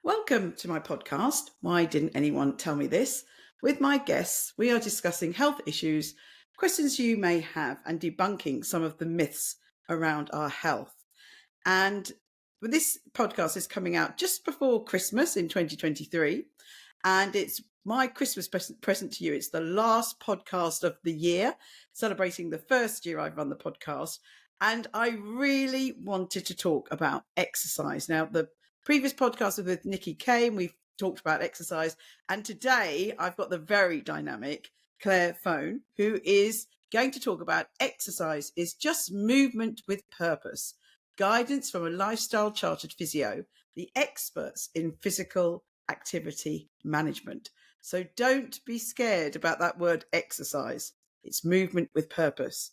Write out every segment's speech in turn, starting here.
Welcome to my podcast, Why Didn't Anyone Tell Me This? With my guests, we are discussing health issues, questions you may have, and debunking some of the myths around our health. And this podcast is coming out just before Christmas in 2023. And it's my Christmas present to you. It's the last podcast of the year, celebrating the first year I've run the podcast. And I really wanted to talk about exercise. Now, the previous podcast was with Nikki Kay, and we've talked about exercise. And today I've got the very dynamic Clare Fone, who is going to talk about exercise is just movement with purpose, guidance from a lifestyle chartered physio, the experts in physical activity management. So don't be scared about that word exercise. It's movement with purpose.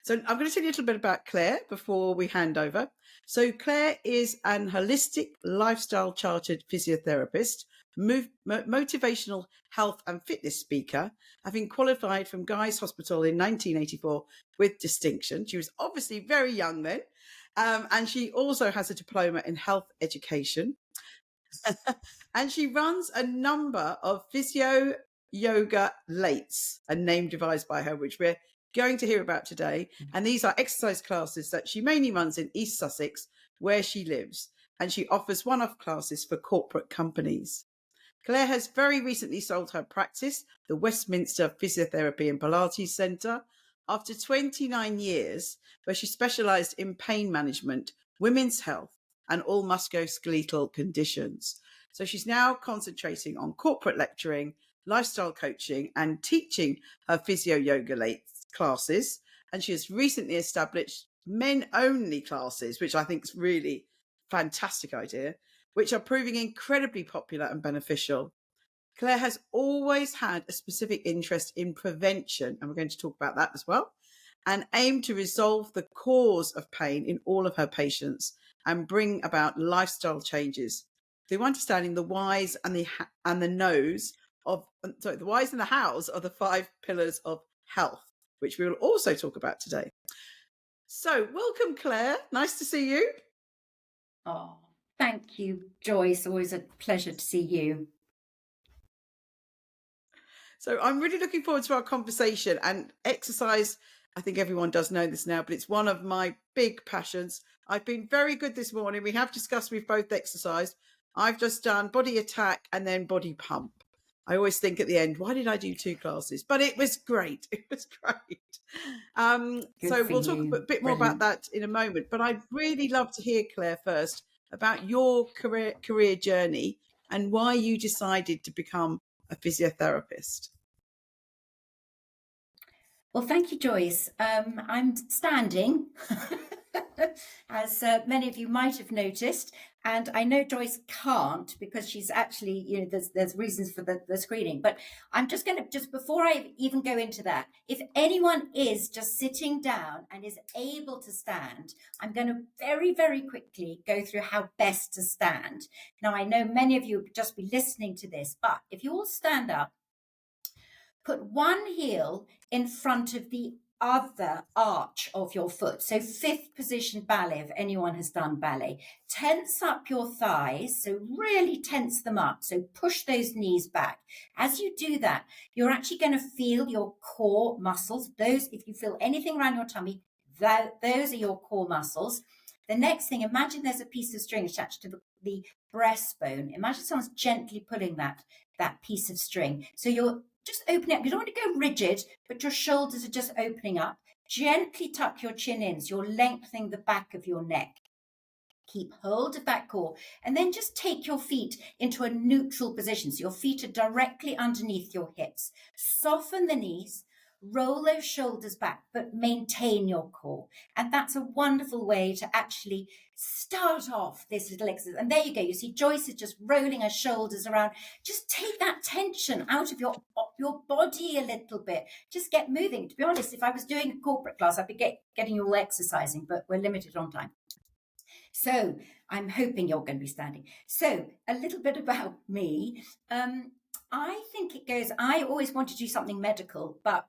So I'm going to tell you a little bit about Clare before we hand over. So Clare is an holistic lifestyle chartered physiotherapist, motivational health and fitness speaker, having qualified from Guy's Hospital in 1984 with distinction. She was obviously very young then. And she also has a diploma in health education. And she runs a number of physio yoga lates, a name devised by her, which we're going to hear about today. And these are exercise classes that she mainly runs in East Sussex, where she lives. And she offers one-off classes for corporate companies. Clare has very recently sold her practice, the Westminster Physiotherapy and Pilates Centre, after 29 years, where she specialised in pain management, women's health, and all musculoskeletal conditions. So she's now concentrating on corporate lecturing, lifestyle coaching, and teaching her physio yoga classes. And she has recently established men-only classes, which I think is really fantastic idea, which are proving incredibly popular and beneficial. Clare has always had a specific interest in prevention, and we're going to talk about that as well, and aim to resolve the cause of pain in all of her patients and bring about lifestyle changes through understanding the whys and the no's of, the whys and the hows of the 5 pillars of health, which we will also talk about today. So welcome, Clare. Nice to see you. Oh, thank you, Joyce. Always a pleasure to see you. So I'm really looking forward to our conversation. And exercise, I think everyone does know this now, but it's one of my big passions. I've been very good this morning. We have discussed, we've both exercised. I've just done body attack and then body pump. I always think at the end, why did I do 2 classes? But it was great. It was great. So we'll talk a bit more about that in a moment. But I'd really love to hear, Clare, first about your career journey and why you decided to become a physiotherapist. Well, thank you, Joyce. I'm standing, as many of you might have noticed, and I know Joyce can't because she's actually, there's reasons for the screening. But I'm just going to, just before I even go into that, if anyone is just sitting down and is able to stand, I'm going to very, very quickly go through how best to stand. Now, I know many of you will just be listening to this, but if you all stand up, put one heel in front of the other arch of your foot. So 5th position ballet, if anyone has done ballet. Tense up your thighs, so really tense them up. So push those knees back. As you do that, you're actually going to feel your core muscles. Those, if you feel anything around your tummy, those are your core muscles. The next thing, imagine there's a piece of string attached to the breastbone. Imagine someone's gently pulling that piece of string. So you're just open up. You don't want to go rigid, but your shoulders are just opening up. Gently tuck your chin in, so you're lengthening the back of your neck. Keep hold of that core, and then just take your feet into a neutral position. So your feet are directly underneath your hips. Soften the knees, roll those shoulders back, but maintain your core. And that's a wonderful way to actually start off this little exercise. And there you go. You see Joyce is just rolling her shoulders around. Just take that tension out of your body a little bit. Just get moving. To be honest, if I was doing a corporate class, I'd be getting you all exercising, but we're limited on time. So I'm hoping you're going to be standing. So a little bit about me. I think it goes, I always wanted to do something medical, but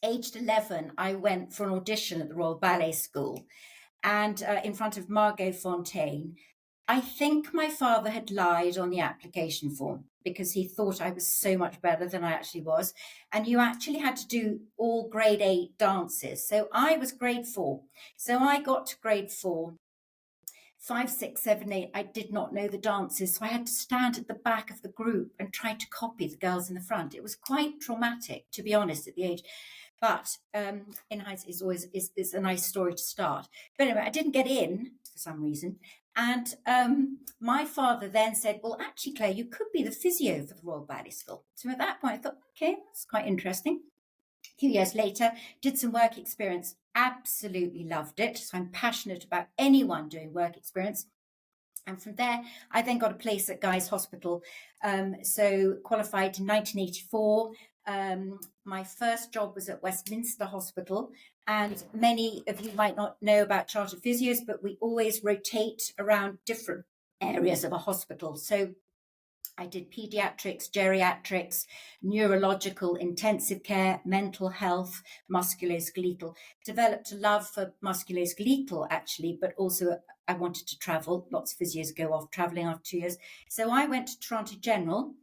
aged 11, I went for an audition at the Royal Ballet School and in front of Margot Fontaine. I think my father had lied on the application form because he thought I was so much better than I actually was. And you actually had to do all grade 8 dances. So I was grade 4. So I got to grade 4. 5, 6, 7, 8, I did not know the dances. So I had to stand at the back of the group and try to copy the girls in the front. It was quite traumatic, to be honest, at the age. But in hindsight, it's a nice story to start. But anyway, I didn't get in for some reason. And my father then said, well, actually, Claire, you could be the physio for the Royal Ballet School. So at that point, I thought, okay, that's quite interesting. A few years later, did some work experience, absolutely loved it. So I'm passionate about anyone doing work experience. And from there, I then got a place at Guy's Hospital. So qualified in 1984. My first job was at Westminster Hospital. And many of you might not know about chartered physios, but we always rotate around different areas of a hospital. So I did pediatrics, geriatrics, neurological, intensive care, mental health, musculoskeletal. Developed a love for musculoskeletal, actually, but also I wanted to travel. Lots of physios go off traveling after 2 years. So I went to Toronto General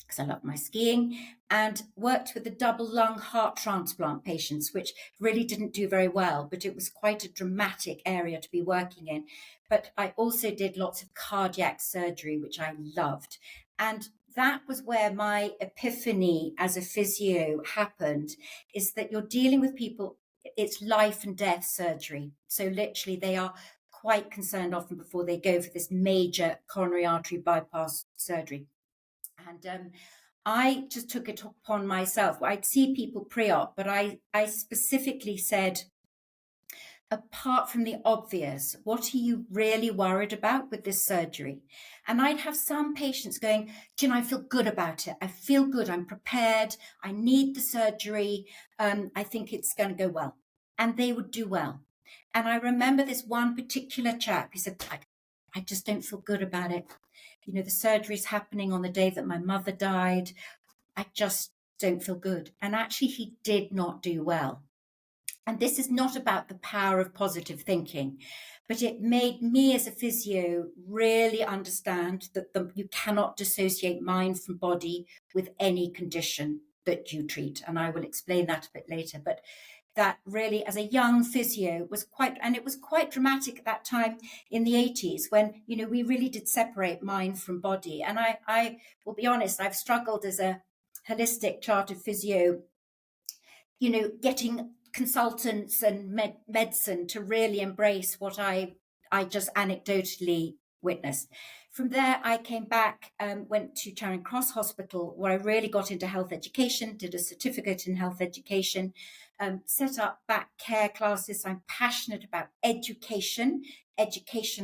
because I love my skiing and worked with the double lung heart transplant patients, which really didn't do very well, but it was quite a dramatic area to be working in. But I also did lots of cardiac surgery, which I loved. And that was where my epiphany as a physio happened, is that you're dealing with people, it's life and death surgery. So literally they are quite concerned often before they go for this major coronary artery bypass surgery. And I just took it upon myself. I'd see people pre-op, but I specifically said, apart from the obvious, what are you really worried about with this surgery? And I'd have some patients going, do you know, I feel good about it. I feel good. I'm prepared. I need the surgery. I think it's going to go well. And they would do well. And I remember this one particular chap, he said, I just don't feel good about it. You know, the surgery's happening on the day that my mother died. I just don't feel good. And actually, he did not do well. And this is not about the power of positive thinking, but it made me as a physio really understand that you cannot dissociate mind from body with any condition that you treat. And I will explain that a bit later. But that really, as a young physio, was it was quite dramatic at that time in the 80s when, you know, we really did separate mind from body. And I will be honest, I've struggled as a holistic chartered physio, you know, getting consultants and medicine to really embrace what I just anecdotally witnessed. From there, I came back, went to Charing Cross Hospital, where I really got into health education, did a certificate in health education, set up back care classes. I'm passionate about education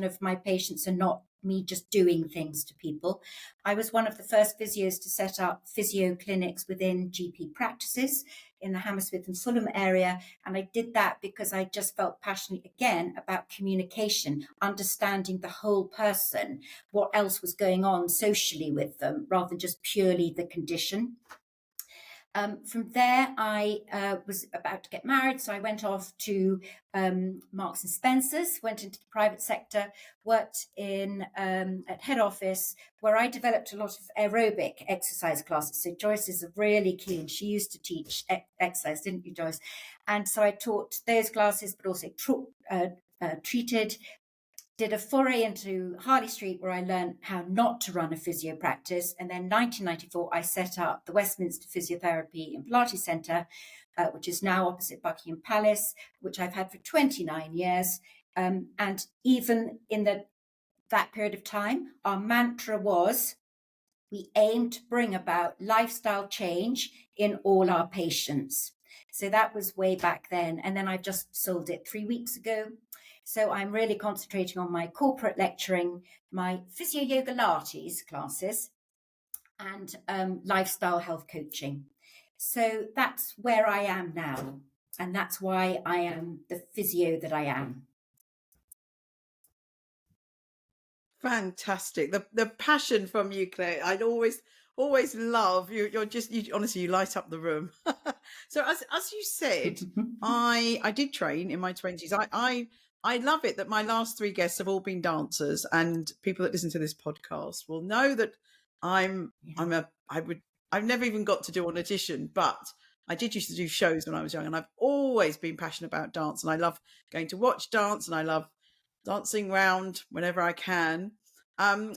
of my patients and not me just doing things to people. I was one of the first physios to set up physio clinics within GP practices in the Hammersmith and Fulham area. And I did that because I just felt passionate again about communication, understanding the whole person, what else was going on socially with them, rather than just purely the condition. From there, I was about to get married, so I went off to Marks and Spencer's, went into the private sector, worked in at head office, where I developed a lot of aerobic exercise classes. So Joyce is really keen. She used to teach exercise, didn't you, Joyce? And so I taught those classes, but also treated. Did a foray into Harley Street where I learned how not to run a physio practice. And then 1994, I set up the Westminster Physiotherapy and Pilates Centre, which is now opposite Buckingham Palace, which I've had for 29 years. And even in that period of time, our mantra was, we aim to bring about lifestyle change in all our patients. So that was way back then. And then I just sold it 3 weeks ago. So I'm really concentrating on my corporate lecturing, my physio yoga Pilates classes, and lifestyle health coaching. So that's where I am now. And that's why I am the physio that I am. Fantastic. The passion from you, Claire. I'd always love you. You honestly, you light up the room. So as you said, I did train in my 20s. I love it that my last three guests have all been dancers, and people that listen to this podcast will know that Yeah. I've never even got to do an audition, but I did used to do shows when I was young, and I've always been passionate about dance, and I love going to watch dance, and I love dancing around whenever I can. Um,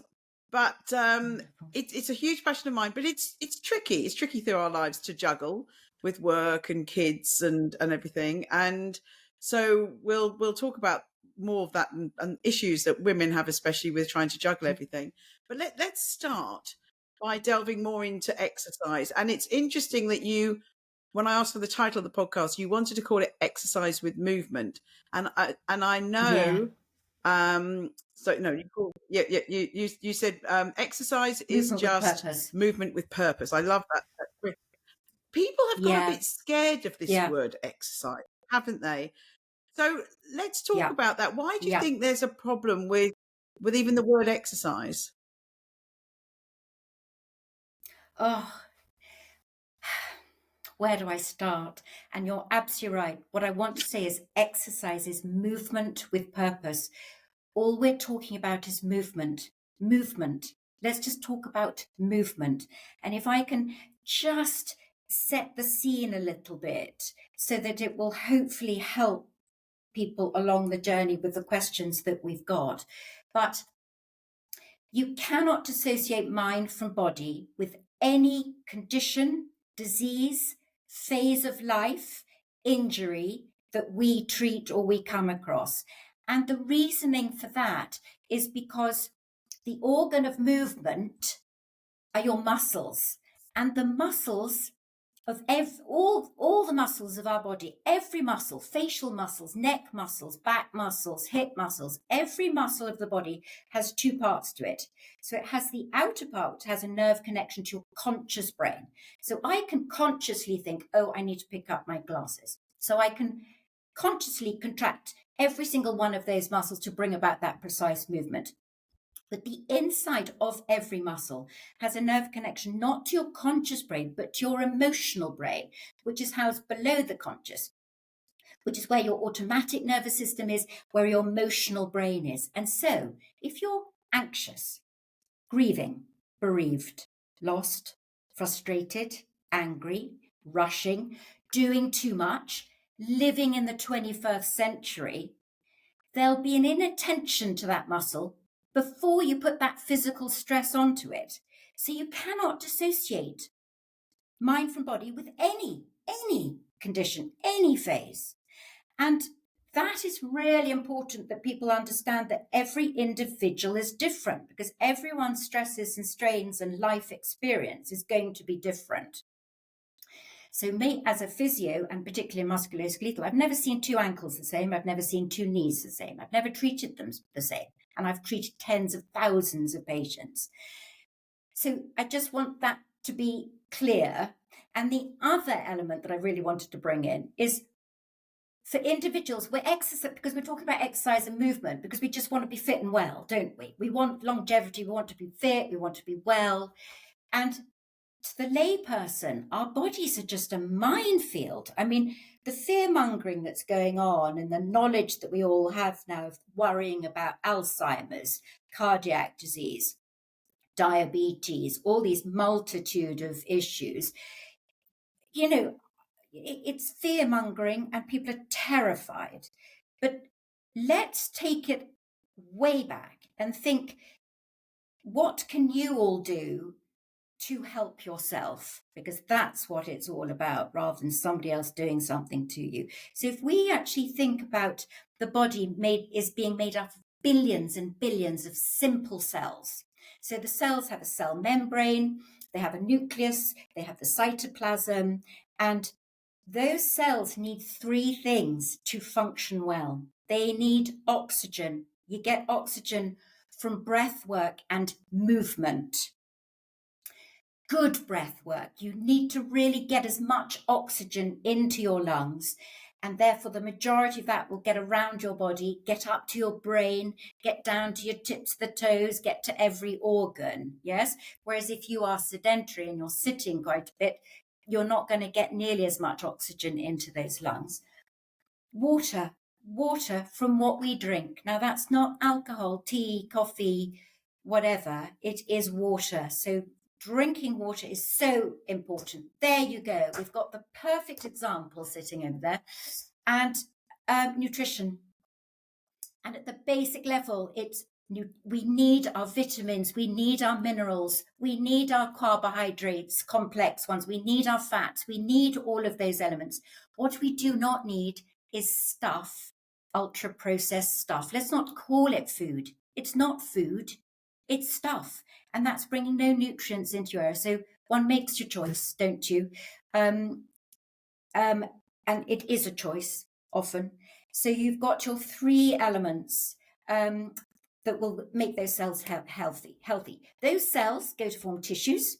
but Wonderful. it's a huge passion of mine, but it's tricky. It's tricky through our lives to juggle with work and kids and everything. And so we'll talk about more of that and issues that women have, especially with trying to juggle everything. But let's start by delving more into exercise. And it's interesting that when I asked for the title of the podcast, you wanted to call it Exercise with Movement. And I Yeah. know so no, you said exercise is Movement with just purpose. movement with purpose. I love that. People have got a Yeah. bit scared of this Yeah. word exercise, haven't they? So let's talk Yeah. about that. Why do you Yeah. think there's a problem with even the word exercise? Oh, where do I start? And you're absolutely right. What I want to say is exercise is movement with purpose. All we're talking about is movement. Movement. Let's just talk about movement. And if I can just set the scene a little bit so that it will hopefully help people along the journey with the questions that we've got. But you cannot dissociate mind from body with any condition, disease, phase of life, injury that we treat or we come across. And the reasoning for that is because the organ of movement are your muscles, and the muscles of all the muscles of our body, every muscle, facial muscles, neck muscles, back muscles, hip muscles, every muscle of the body has two parts to it. So it has the outer part, which has a nerve connection to your conscious brain. So I can consciously think, oh, I need to pick up my glasses. So I can consciously contract every single one of those muscles to bring about that precise movement. But the inside of every muscle has a nerve connection not to your conscious brain, but to your emotional brain, which is housed below the conscious, which is where your automatic nervous system is, where your emotional brain is. And so if you're anxious, grieving, bereaved, lost, frustrated, angry, rushing, doing too much, living in the 21st century, there'll be an inattention to that muscle before you put that physical stress onto it. So you cannot dissociate mind from body with any condition, any phase. And that is really important that people understand that every individual is different, because everyone's stresses and strains and life experience is going to be different. So me as a physio, and particularly musculoskeletal, I've never seen two ankles the same. I've never seen two knees the same. I've never treated them the same. And I've treated tens of thousands of patients. So I just want that to be clear. And the other element that I really wanted to bring in is for individuals, we're exercise because we're talking about exercise and movement, because we just want to be fit and well, don't we? We want longevity. We want to be fit. We want to be well. And to the layperson, our bodies are just a minefield. I mean, the fear-mongering that's going on and the knowledge that we all have now of worrying about Alzheimer's, cardiac disease, diabetes, all these multitude of issues, you know, it's fear-mongering and people are terrified. But let's take it way back and think, what can you all do to help yourself? Because that's what it's all about, rather than somebody else doing something to you. So if we actually think about the body is being made up of billions and billions of simple cells. So the cells have a cell membrane, they have a nucleus, they have the cytoplasm, and those cells need three things to function well. They need oxygen. You get oxygen from breath work and movement. Good breath work. You need to really get as much oxygen into your lungs, and therefore the majority of that will get around your body, get up to your brain, get down to your tips of the toes, get to every organ. Yes. Whereas if you are sedentary and you're sitting quite a bit, you're not going to get nearly as much oxygen into those lungs. Water. water from what we drink. Now, that's not alcohol, tea, coffee, whatever. It is water. So drinking water is so important. There you go. We've got the perfect example sitting over there. And nutrition. And at the basic level, we need our vitamins, we need our minerals, we need our carbohydrates, complex ones, we need our fats, we need all of those elements. What we do not need is stuff, ultra processed stuff. Let's not call it food. It's not food, it's stuff. And that's bringing no nutrients into your area. So one makes your choice, don't you? And it is a choice often. So you've got your three elements that will make those cells healthy. Those cells go to form tissues.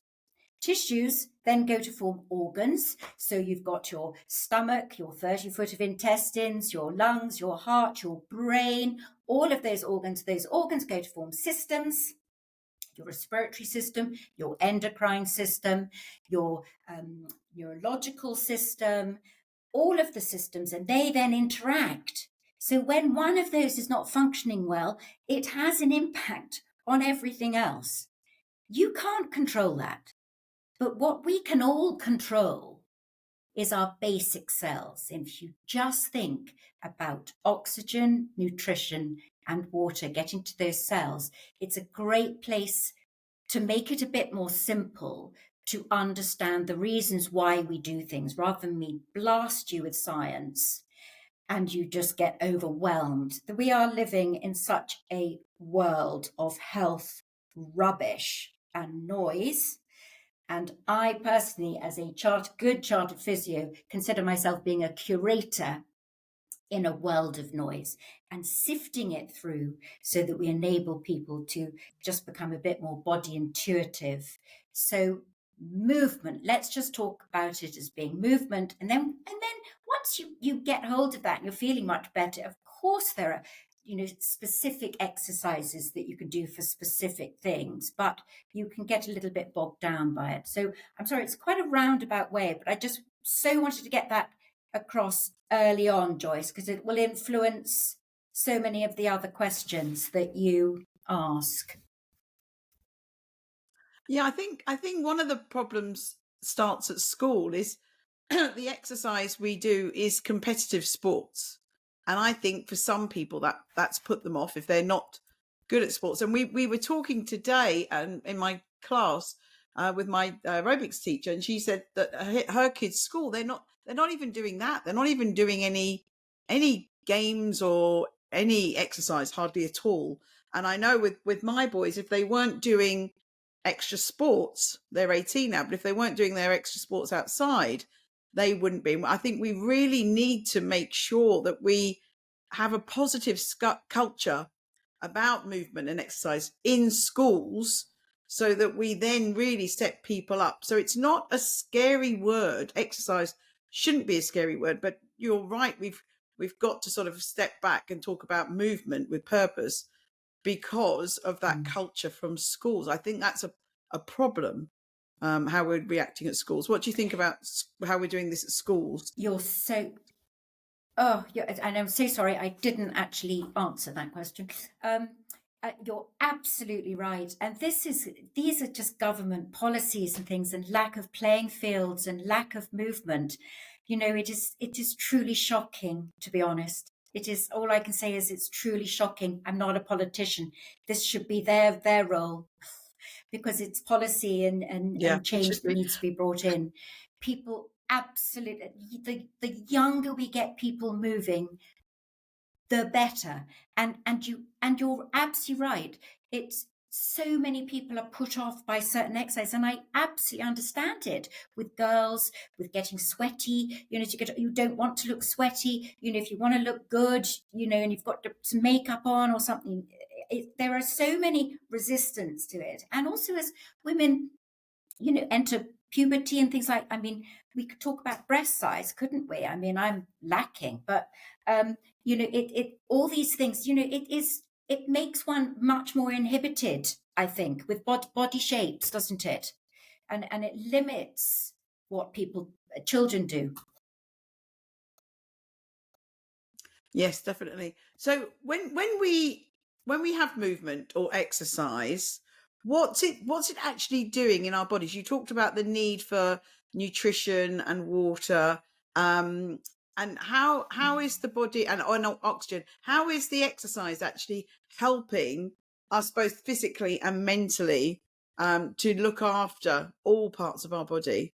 Tissues then go to form organs. So you've got your stomach, your 30-foot of intestines, your lungs, your heart, your brain, all of those organs. Those organs go to form systems. Your respiratory system, your endocrine system, your neurological system, all of the systems, and they then interact. So when one of those is not functioning well, it has an impact on everything else. You can't control that. But what we can all control is our basic cells. If you just think about oxygen, nutrition, and water getting to those cells, it's a great place to make it a bit more simple to understand the reasons why we do things, rather than me blast you with science and you just get overwhelmed. We are living in such a world of health rubbish and noise. And I personally, as a good chartered physio, consider myself being a curator in a world of noise and sifting it through so that we enable people to just become a bit more body intuitive. So movement, let's just talk about it as being movement. And then once you get hold of that and you're feeling much better, of course there are specific exercises that you can do for specific things, but you can get a little bit bogged down by it. So I'm sorry, it's quite a roundabout way, but I just so wanted to get that across early on, Joyce, because it will influence so many of the other questions that you ask. Yeah, I think one of the problems starts at school is the exercise we do is competitive sports. And I think for some people that's put them off if they're not good at sports. And we were talking today in my class with my aerobics teacher, and she said that her kids' school, they're not even doing that. They're not even doing any games or any exercise, hardly at all. And I know with my boys, if they weren't doing extra sports, they're 18 now, but if they weren't doing their extra sports outside, they wouldn't be. I think we really need to make sure that we have a positive culture about movement and exercise in schools, so that we then really set people up. So it's not a scary word. Exercise shouldn't be a scary word, but you're right. We've got to sort of step back and talk about movement with purpose because of that culture from schools. I think that's a problem, how we're reacting at schools. What do you think about how we're doing this at schools? And I'm so sorry, I didn't actually answer that question. You're absolutely right. And these are just government policies and things, and lack of playing fields and lack of movement. It is truly shocking, to be honest. It is, all I can say is it's truly shocking. I'm not a politician. This should be their role, because it's policy and change that needs to be brought in. People absolutely, the younger we get people moving, the better. And you're absolutely right. It's so many people are put off by certain exercise, and I absolutely understand it. With girls, with getting sweaty, you don't want to look sweaty. If you want to look good, and you've got some makeup on or something, there are so many resistance to it. And also as women, enter puberty and things like, we could talk about breast size, couldn't we? I'm lacking, but all these things, it makes one much more inhibited, I think, with body shapes, doesn't it? And it limits what children do. Yes, definitely. So when we have movement or exercise, what's it actually doing in our bodies? You talked about the need for nutrition and water, um, and how is the body and oxygen? How is the exercise actually helping us both physically and mentally to look after all parts of our body?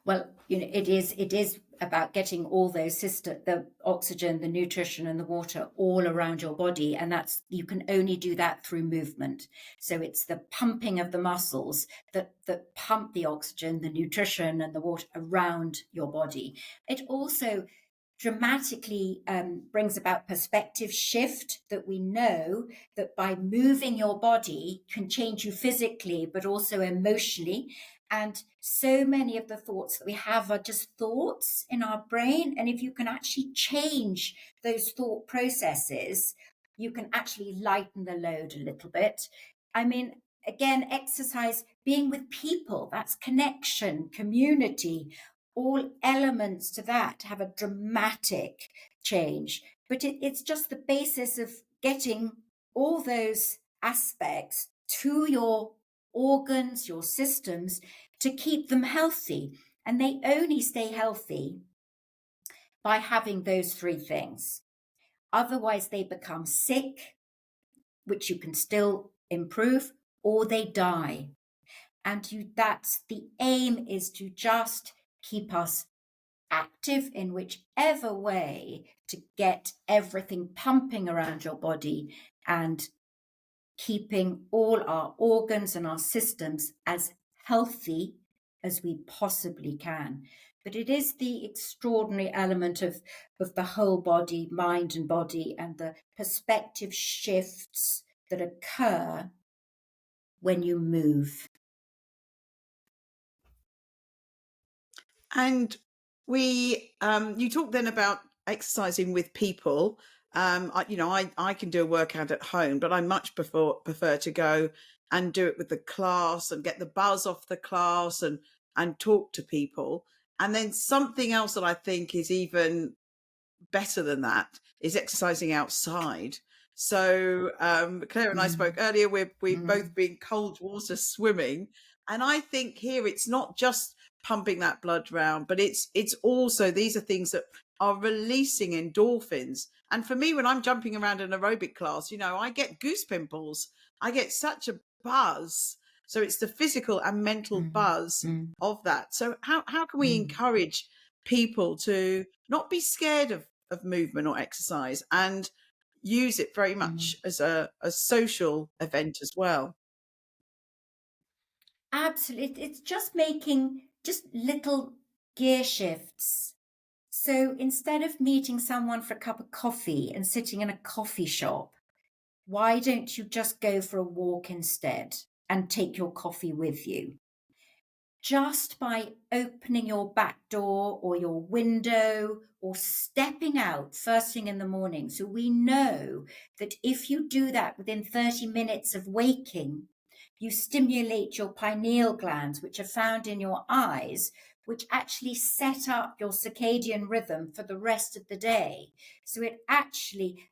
Well, it is about getting all those the oxygen, the nutrition, and the water all around your body, and you can only do that through movement. So it's the pumping of the muscles that pump the oxygen, the nutrition, and the water around your body. It also dramatically brings about perspective shift, that we know that by moving your body can change you physically but also emotionally. And so many of the thoughts that we have are just thoughts in our brain, and if you can actually change those thought processes, you can actually lighten the load a little bit. I mean, again, exercise, being with people, that's connection, community, all elements to that have a dramatic change. But it's just the basis of getting all those aspects to your organs, your systems, to keep them healthy. And they only stay healthy by having those three things. Otherwise, they become sick, which you can still improve, or they die. And that's the aim, is to just keep us active in whichever way to get everything pumping around your body and keeping all our organs and our systems as healthy as we possibly can. But it is the extraordinary element of the whole body, mind and body, and the perspective shifts that occur when you move. And you talked then about exercising with people. I can do a workout at home, but I much prefer to go and do it with the class and get the buzz off the class and talk to people. And then something else that I think is even better than that is exercising outside. So Claire and I spoke Mm. earlier. We've both Mm. been cold water swimming, and I think here it's not just pumping that blood round, but it's also, these are things that are releasing endorphins. And for me, when I'm jumping around an aerobic class, I get goose pimples. I get such a buzz. So it's the physical and mental Mm. buzz Mm. of that. So how can we Mm. encourage people to not be scared of movement or exercise and use it very Mm. much as a social event as well? Absolutely. It's just making just little gear shifts. So instead of meeting someone for a cup of coffee and sitting in a coffee shop, why don't you just go for a walk instead and take your coffee with you? Just by opening your back door or your window or stepping out first thing in the morning. So we know that if you do that within 30 minutes of waking, you stimulate your pineal glands, which are found in your eyes, which actually set up your circadian rhythm for the rest of the day. So it actually,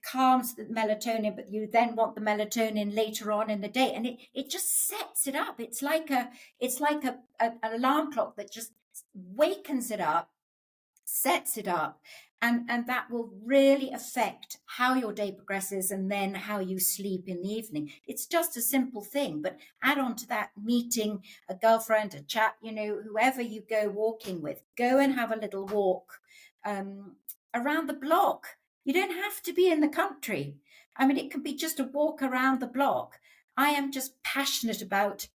calms the melatonin, but you then want the melatonin later on in the day. And it just sets it up. It's like an alarm clock that just wakens it up, sets it up, and that will really affect how your day progresses and then how you sleep in the evening. It's just a simple thing, but add on to that meeting a girlfriend, a chat, whoever you go walking with, go and have a little walk around the block. You don't have to be in the country. I mean, it could be just a walk around the block. I am just passionate about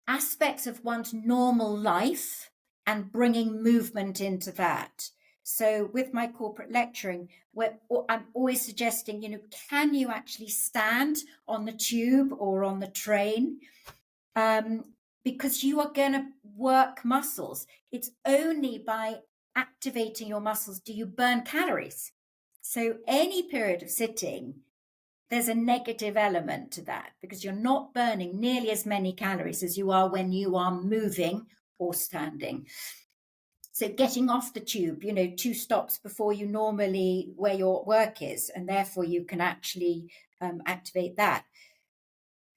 aspects of one's normal life and bringing movement into that. So with my corporate lecturing, I'm always suggesting, can you actually stand on the tube or on the train? Because you are going to work muscles. It's only by activating your muscles do you burn calories. So any period of sitting, there's a negative element to that because you're not burning nearly as many calories as you are when you are moving or standing. So getting off the tube, 2 stops before you normally where your work is, and therefore you can actually activate that.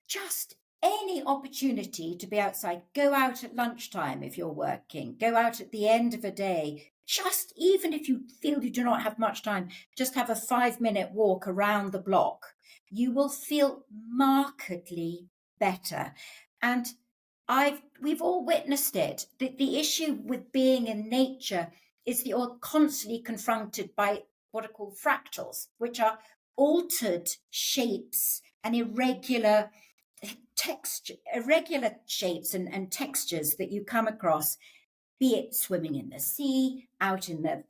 Just any opportunity to be outside. Go out at lunchtime if you're working. Go out at the end of a day. Just even if you feel you do not have much time, just have a 5-minute walk around the block. You will feel markedly better. And we've all witnessed it. The issue with being in nature is that you're constantly confronted by what are called fractals, which are altered shapes and irregular shapes and textures that you come across, be it swimming in the sea, out in the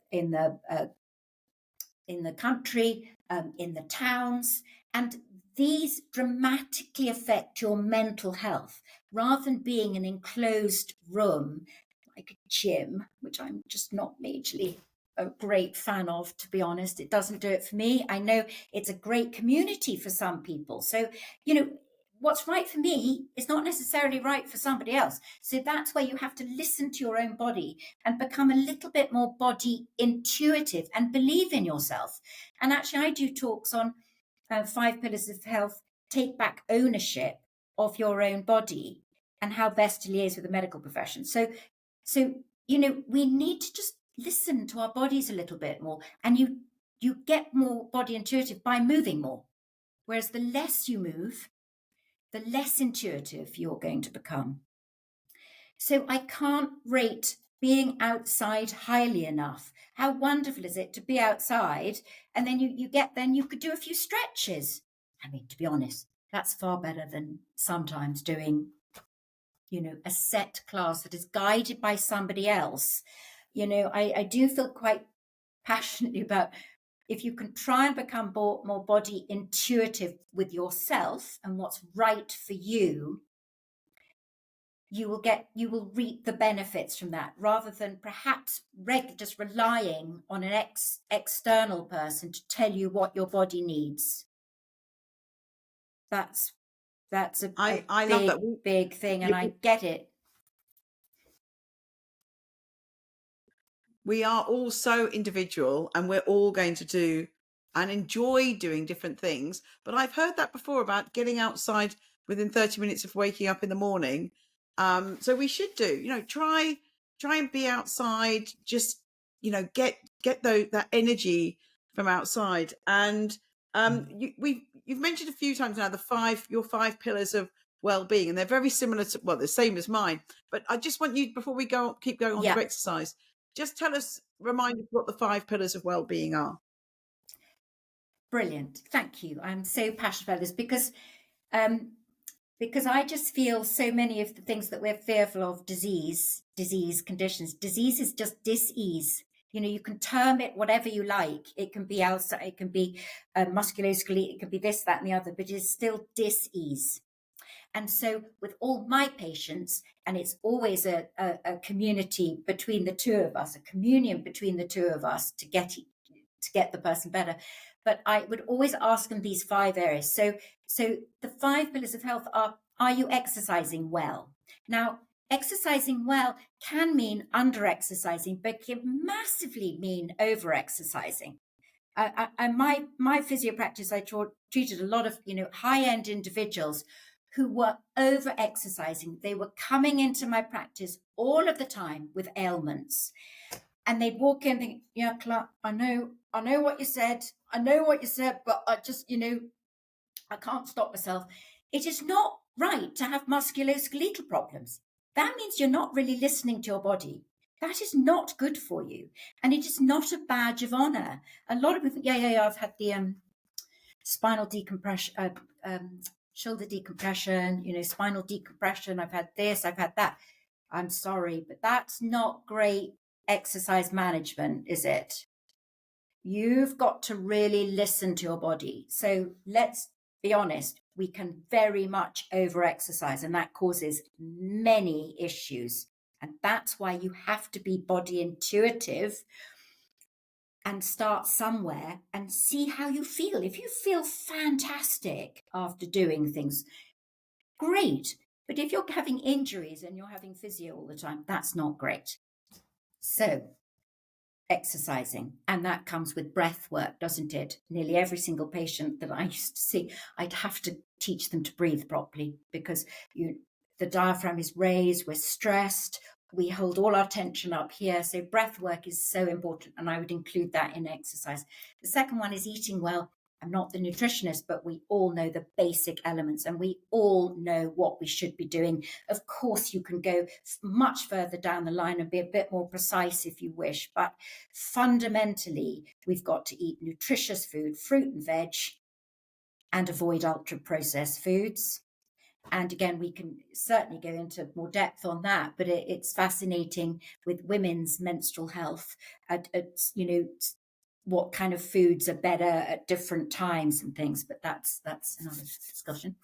country, in the towns, and these dramatically affect your mental health. Rather than being an enclosed room like a gym, which I'm just not majorly a great fan of, to be honest. It doesn't do it for me. I know it's a great community for some people. So, what's right for me is not necessarily right for somebody else. So that's where you have to listen to your own body and become a little bit more body intuitive and believe in yourself. And actually, I do talks on 5 pillars of health, take back ownership of your own body and how best to liaise with the medical profession. So we need to just listen to our bodies a little bit more, and you get more body intuitive by moving more. Whereas the less you move, the less intuitive you're going to become. So I can't rate being outside highly enough. How wonderful is it to be outside, and then you could do a few stretches. I mean, to be honest, that's far better than sometimes doing, a set class that is guided by somebody else. I do feel quite passionately about, if you can try and become more body intuitive with yourself and what's right for you, you will reap the benefits from that, rather than perhaps just relying on an external person to tell you what your body needs. That's a I love that. Big thing, and I get it. We are all so individual, and we're all going to do and enjoy doing different things. But I've heard that before about getting outside within 30 minutes of waking up in the morning. So we should do, try and be outside, just, get that energy from outside. And you've mentioned a few times now your 5 pillars of well-being, and they're very similar to, well, the same as mine. But I just want you, before we keep going on to exercise, just remind us what the 5 pillars of well-being are. Brilliant. Thank you. I'm so passionate about this because I just feel so many of the things that we're fearful of, disease conditions, disease is just dis-ease. You can term it whatever you like. It can be outside, it can be musculoskeletal, it can be this, that, and the other, but it's still dis-ease. And so with all my patients, and it's always a community between the two of us, a communion between the two of us to get the person better. But I would always ask them these 5 areas. So the 5 pillars of health are you exercising well? Now, exercising well can mean under-exercising, but can massively mean over-exercising. My physio practice, I treated a lot of high-end individuals who were over-exercising. They were coming into my practice all of the time with ailments. And they'd walk in and think, yeah, Clare, I know what you said. I know what you said, but I just, I can't stop myself. It is not right to have musculoskeletal problems. That means you're not really listening to your body. That is not good for you. And it is not a badge of honor. A lot of people think, yeah, I've had the spinal decompression, shoulder decompression, spinal decompression. I've had this, I've had that. I'm sorry, but that's not great exercise management, is it? You've got to really listen to your body. So let's be honest, we can very much over-exercise, and that causes many issues. And that's why you have to be body intuitive and start somewhere and see how you feel. If you feel fantastic after doing things, great. But if you're having injuries and you're having physio all the time, that's not great. So exercising, and that comes with breath work, doesn't it? Nearly every single patient that I used to see, I'd have to teach them to breathe properly, because the diaphragm is raised, we're stressed, we hold all our tension up here. So breath work is so important, and I would include that in exercise. The second one is eating well. I'm not the nutritionist, but we all know the basic elements, and we all know what we should be doing. Of course, you can go much further down the line and be a bit more precise if you wish, but fundamentally, we've got to eat nutritious food, fruit and veg, and avoid ultra-processed foods. And again, we can certainly go into more depth on that, but it's fascinating with women's menstrual health, what kind of foods are better at different times and things, but that's another discussion.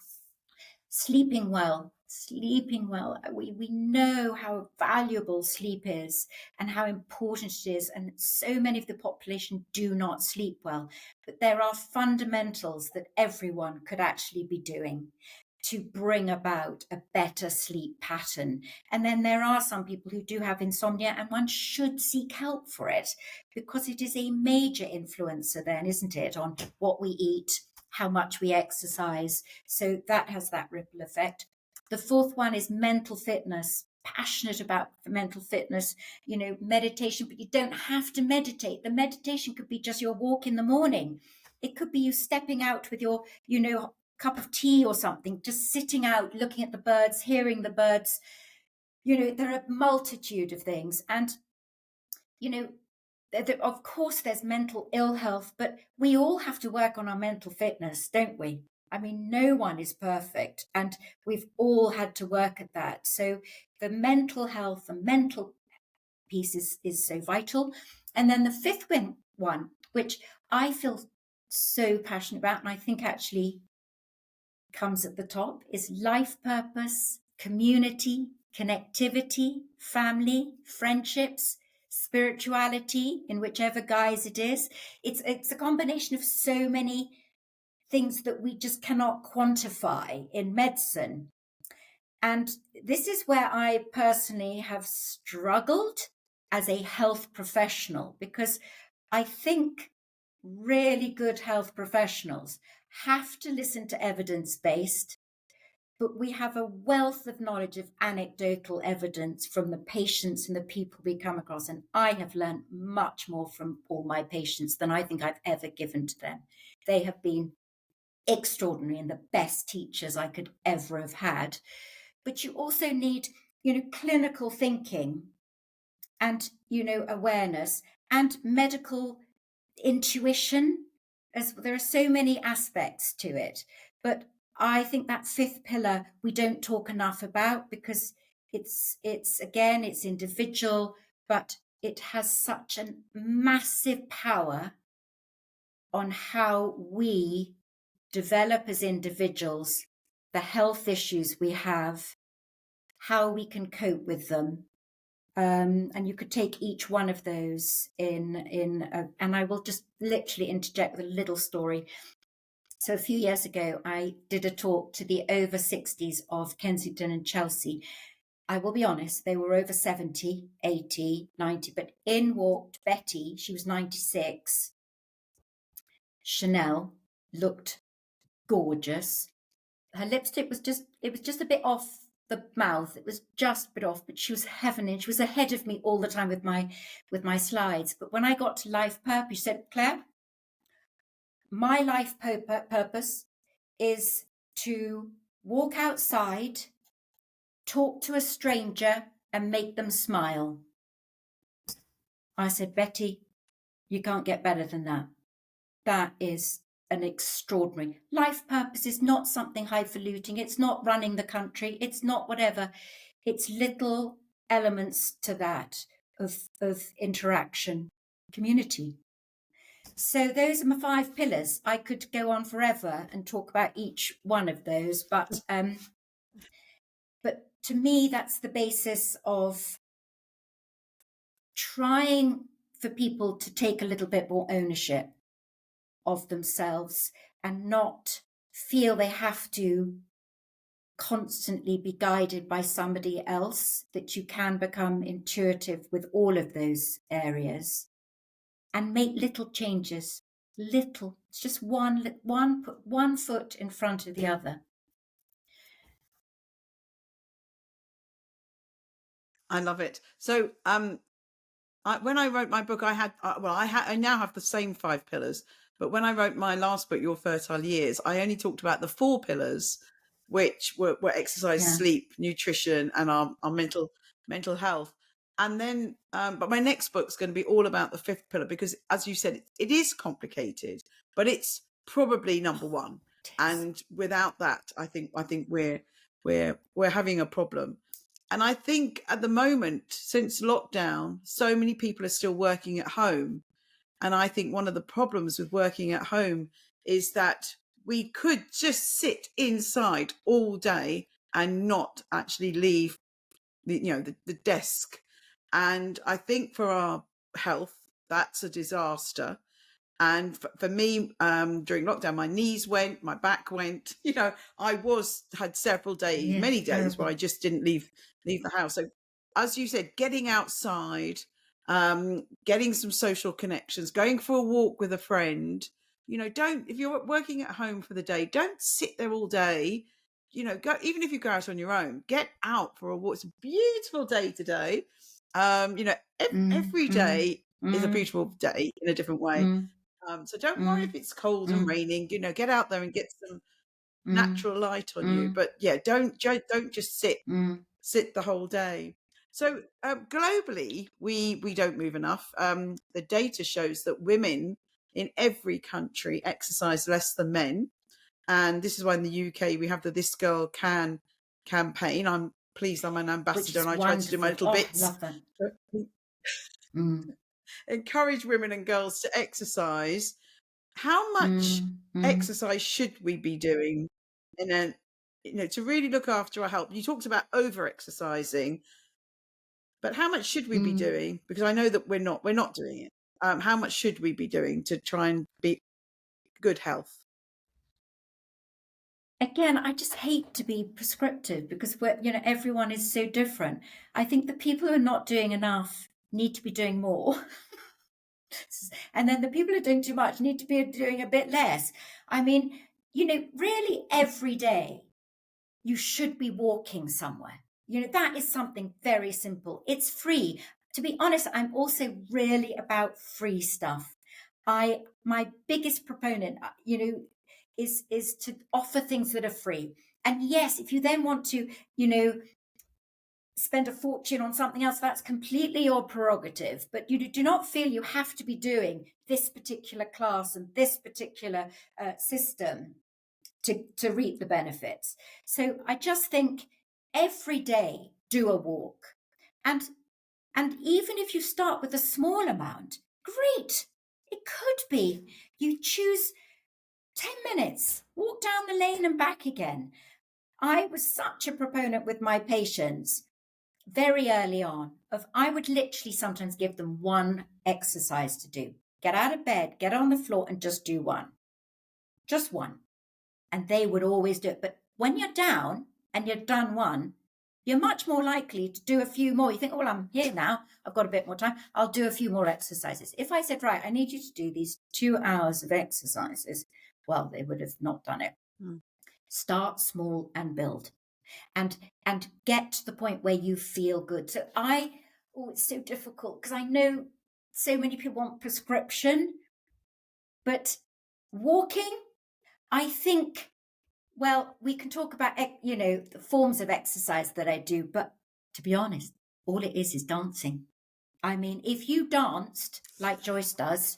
Sleeping well. We know how valuable sleep is and how important it is, and so many of the population do not sleep well, but there are fundamentals that everyone could actually be doing to bring about a better sleep pattern. And then there are some people who do have insomnia, and one should seek help for it, because it is a major influencer then, isn't it, on what we eat, how much we exercise. So that has that ripple effect. The fourth one is mental fitness. Passionate about mental fitness, meditation, but you don't have to meditate. The meditation could be just your walk in the morning. It could be you stepping out with your, cup of tea or something, just sitting out, looking at the birds, hearing the birds. There are a multitude of things. And, of course, there's mental ill health, but we all have to work on our mental fitness, don't we? I mean, no one is perfect, and we've all had to work at that. So the mental health, the mental piece is so vital. And then the fifth one, which I feel so passionate about, and I think actually comes at the top, is life purpose, community, connectivity, family, friendships, spirituality, in whichever guise it is. It's a combination of so many things that we just cannot quantify in medicine. And this is where I personally have struggled as a health professional, because I think really good health professionals have to listen to evidence-based, but we have a wealth of knowledge of anecdotal evidence from the patients and the people we come across. And I have learned much more from all my patients than I think I've ever given to them. They have been extraordinary and the best teachers I could ever have had. But you also need, clinical thinking and, awareness and medical intuition. As there are so many aspects to it, but I think that fifth pillar we don't talk enough about, because it's individual, but it has such a massive power on how we develop as individuals, the health issues we have, how we can cope with them. And you could take each one of those and I will just literally interject with a little story. So a few years ago, I did a talk to the over 60s of Kensington and Chelsea. I will be honest, they were over 70, 80, 90, but in walked Betty. She was 96. Chanel looked gorgeous. Her lipstick was just a bit off the mouth. It was just a bit off, but she was heavenly. She was ahead of me all the time with my slides. But when I got to life purpose, she said, Claire, my life purpose is to walk outside, talk to a stranger, and make them smile. I said, Betty, you can't get better than that. That is an extraordinary life purpose. Is not something highfalutin. It's not running the country. It's not whatever. It's little elements to that of interaction, community. So those are my 5 pillars. I could go on forever and talk about each one of those, but to me, that's the basis of trying for people to take a little bit more ownership of themselves and not feel they have to constantly be guided by somebody else, that you can become intuitive with all of those areas and make little changes. Little, it's just put one foot in front of the other. I love it. So, when I wrote my book, I now have the same 5 pillars. But when I wrote my last book, Your Fertile Years, I only talked about the 4 pillars, which were exercise, Yeah. sleep, nutrition, and our mental health. And then, but my next book's going to be all about the 5th pillar, because, as you said, it is complicated, but it's probably number one. And without that, I think we're having a problem. And I think at the moment, since lockdown, so many people are still working at home. And I think one of the problems with working at home is that we could just sit inside all day and not actually leave the desk. And I think for our health, that's a disaster. And for me, during lockdown, my knees went, my back went. I had several days, many days where I just didn't leave the house. So, as you said, getting outside, getting some social connections, going for a walk with a friend. Don't, if you're working at home for the day, don't sit there all day. Go, even if you go out on your own, get out for a walk. It's a beautiful day today. Every day is a beautiful day in a different way. So don't worry if it's cold and raining. Get out there and get some natural light on you. But yeah, don't just sit the whole day. So globally, we don't move enough. The data shows that women in every country exercise less than men, and this is why in the UK we have the This Girl Can campaign. I'm pleased I'm an ambassador, and I try to do my little bits. Love that. Encourage women and girls to exercise. How much exercise should we be doing to really look after our health? You talked about over exercising, but how much should we be doing? Because I know that we're not doing it. How much should we be doing to try and be good health? Again, I just hate to be prescriptive because everyone is so different. I think the people who are not doing enough need to be doing more. And then the people who are doing too much need to be doing a bit less. I mean, really every day you should be walking somewhere. That is something very simple. It's free. To be honest, I'm also really about free stuff. My biggest proponent, is to offer things that are free. And yes, if you then want to, spend a fortune on something else, that's completely your prerogative. But you do not feel you have to be doing this particular class and this particular system to reap the benefits. So I just think every day do a walk. And even if you start with a small amount, great. It could be you choose 10 minutes, walk down the lane and back again. I was such a proponent with my patients very early on I would literally sometimes give them one exercise to do. Get out of bed, get on the floor and just do one. Just one. And they would always do it. But when you're down and you've done one, you're much more likely to do a few more. You think, oh, well, I'm here now. I've got a bit more time. I'll do a few more exercises. If I said, right, I need you to do these 2 hours of exercises, well, they would have not done it. Start small and build. And get to the point where you feel good. So it's so difficult because I know so many people want prescription, but walking, I think, well, we can talk about, the forms of exercise that I do, but to be honest, all it is dancing. I mean, if you danced like Joyce does,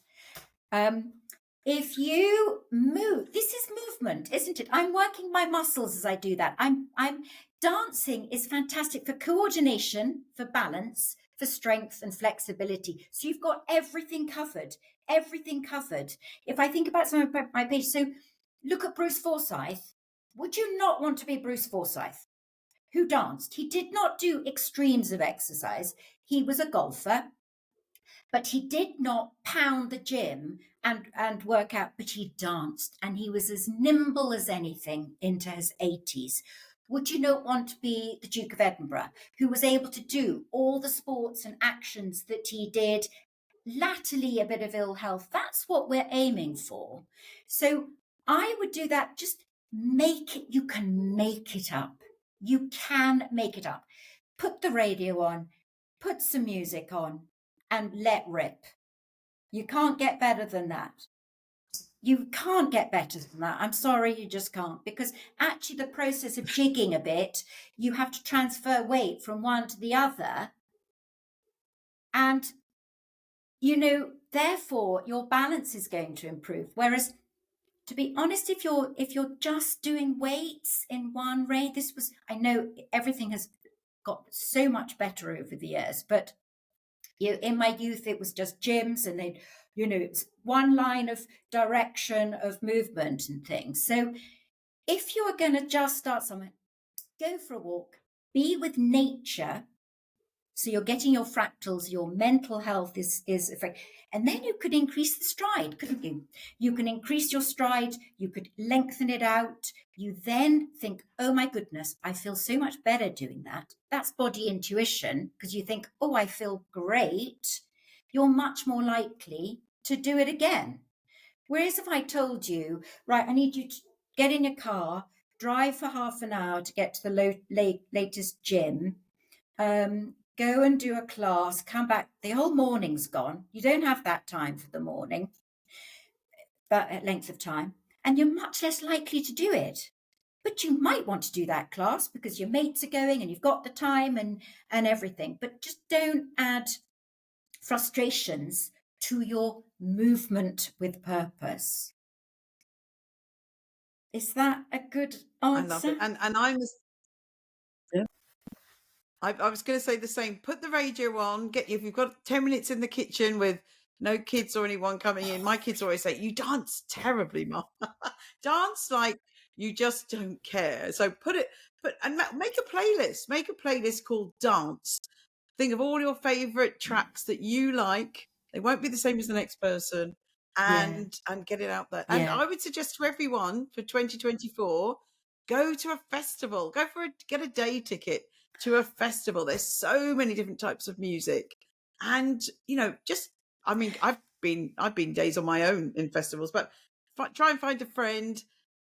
if you move, this is movement, isn't it? I'm working my muscles as I do that. I'm dancing is fantastic for coordination, for balance, for strength and flexibility. So you've got everything covered. If I think about some of my patients, so look at Bruce Forsyth. Would you not want to be Bruce Forsyth, who danced? He did not do extremes of exercise. He was a golfer, but he did not pound the gym and work out, but he danced and he was as nimble as anything into his 80s. Would you not want to be the Duke of Edinburgh, who was able to do all the sports and actions that he did, latterly a bit of ill health? That's what we're aiming for. So I would do that. Just make it, you can make it up. You can make it up. Put the radio on, put some music on, and let rip. You can't get better than that. You can't get better than that. I'm sorry, you just can't. Because actually the process of jigging a bit, you have to transfer weight from one to the other. And, therefore your balance is going to improve. Whereas, to be honest, if you're just doing weights in one range, I know everything has got so much better over the years, but in my youth, it was just gyms and it's one line of direction of movement and things. So if you are going to just start somewhere, go for a walk, be with nature. So you're getting your fractals, your mental health is affected. And then you could increase the stride, couldn't you? You can increase your stride, you could lengthen it out. You then think, oh my goodness, I feel so much better doing that. That's body intuition, because you think, oh, I feel great. You're much more likely to do it again. Whereas if I told you, right, I need you to get in your car, drive for half an hour to get to the latest gym, go and do a class, come back, the whole morning's gone. You don't have that time for the morning, that length of time, and you're much less likely to do it. But you might want to do that class because your mates are going and you've got the time and everything. But just don't add frustrations to your movement with purpose. Is that a good answer? I love it. And I'm I was going to say the same. Put the radio on. If you've got 10 minutes in the kitchen with no kids or anyone coming in. My kids always say, "You dance terribly, Mum." Dance like you just don't care. So make a playlist. Make a playlist called Dance. Think of all your favorite tracks that you like. They won't be the same as the next person, and get it out there. And I would suggest to everyone for 2024, go to a festival. Get a day ticket to a festival. There's so many different types of music, and I've been days on my own in festivals, but try and find a friend.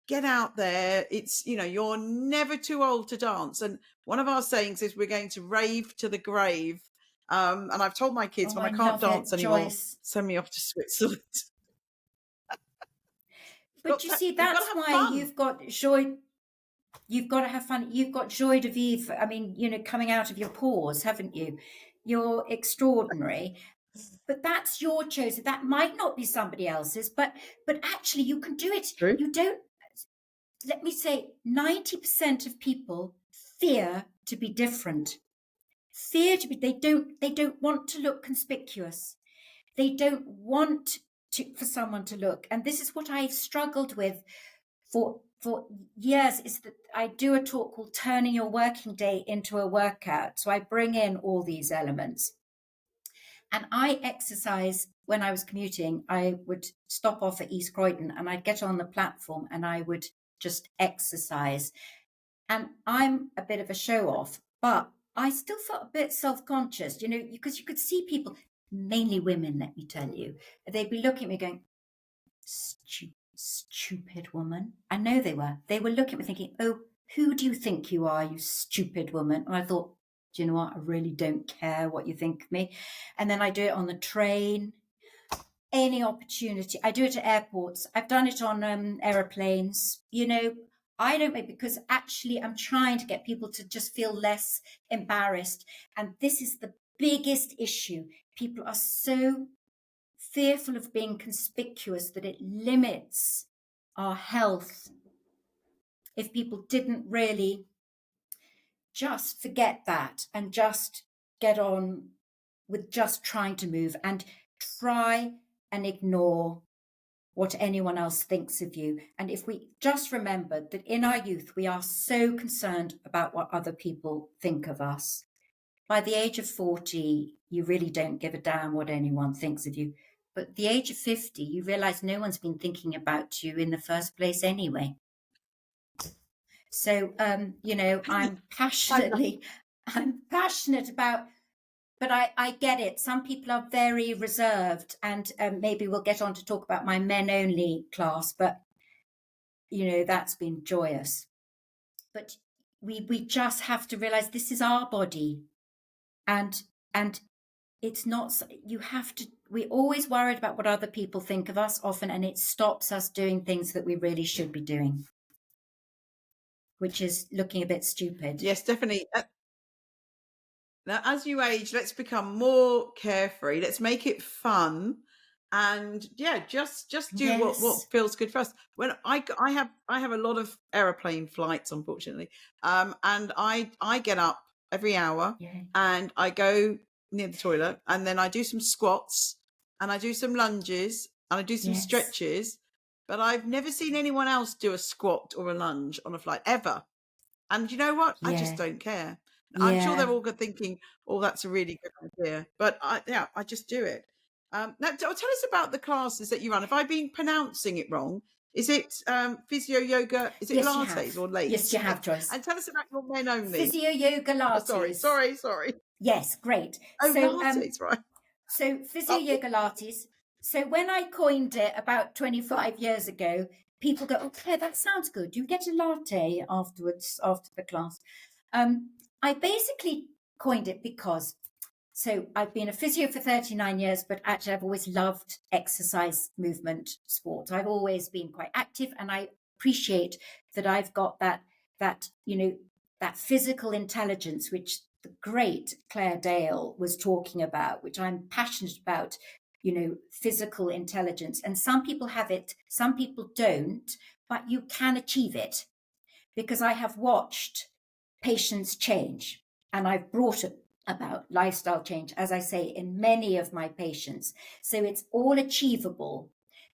Get out there. It's, you're never too old to dance. And one of our sayings is we're going to rave to the grave. And I've told my kids when I can't dance anymore, Joyce. send me off to Switzerland. But you see, that's why you've got joy. You've got to have fun. You've got joy de vivre. I mean, coming out of your pores, haven't you? You're extraordinary. But that's your choice. That might not be somebody else's, but actually you can do it. True. You don't, let me say, 90% of people fear to be different. They don't want to look conspicuous. They don't want for someone to look. And this is what I've struggled with for years, is that I do a talk called Turning Your Working Day into a Workout. So I bring in all these elements. And I exercise when I was commuting. I would stop off at East Croydon and I'd get on the platform and I would just exercise. And I'm a bit of a show off, but I still felt a bit self-conscious, because you could see people, mainly women, let me tell you, they'd be looking at me going, stupid woman. I know they were. They were looking at me thinking, oh, who do you think you are, you stupid woman? And I thought, do you know what? I really don't care what you think of me. And then I do it on the train, any opportunity. I do it at airports. I've done it on aeroplanes. I don't make, because actually I'm trying to get people to just feel less embarrassed. And this is the biggest issue. People are so fearful of being conspicuous that it limits our health. If people didn't really just forget that and just get on with just trying to move and try and ignore what anyone else thinks of you. And if we just remembered that in our youth, we are so concerned about what other people think of us. By the age of 40, you really don't give a damn what anyone thinks of you. But at the age of 50, you realize no one's been thinking about you in the first place anyway. So, I'm passionate about, but I get it. Some people are very reserved, and maybe we'll get on to talk about my men only class, but that's been joyous. But we just have to realize this is our body, and it's not, you have to, we're always worried about what other people think of us often, and it stops us doing things that we really should be doing, which is looking a bit stupid. Yes, definitely. Now, as you age, let's become more carefree. Let's make it fun, and just do what feels good for us. When I have a lot of aeroplane flights, unfortunately, and I get up every hour and I go near the toilet, and then I do some squats, and I do some lunges, and I do some stretches. But I've never seen anyone else do a squat or a lunge on a flight ever. And you know what? I just don't care. I'm sure they're all good thinking, "Oh, that's a really good idea." But I just do it. Now, tell us about the classes that you run. Have I been pronouncing it wrong? Is it physio yoga? Is it lattes or lates? Yes, you have, Joyce. And tell us about your men only. Physio yoga lattes. Sorry. Yes, great. Oh, lattes, right. So physio yoga lattes. So when I coined it about 25 years ago, people go, "Oh, Claire, that sounds good. You get a latte afterwards, after the class." I basically coined it because, so I've been a physio for 39 years, but actually I've always loved exercise, movement, sport. I've always been quite active, and I appreciate that I've got that physical intelligence, which the great Claire Dale was talking about, which I'm passionate about, physical intelligence. And some people have it, some people don't, but you can achieve it, because I have watched patients change, and I've brought about lifestyle change, as I say, in many of my patients. So it's all achievable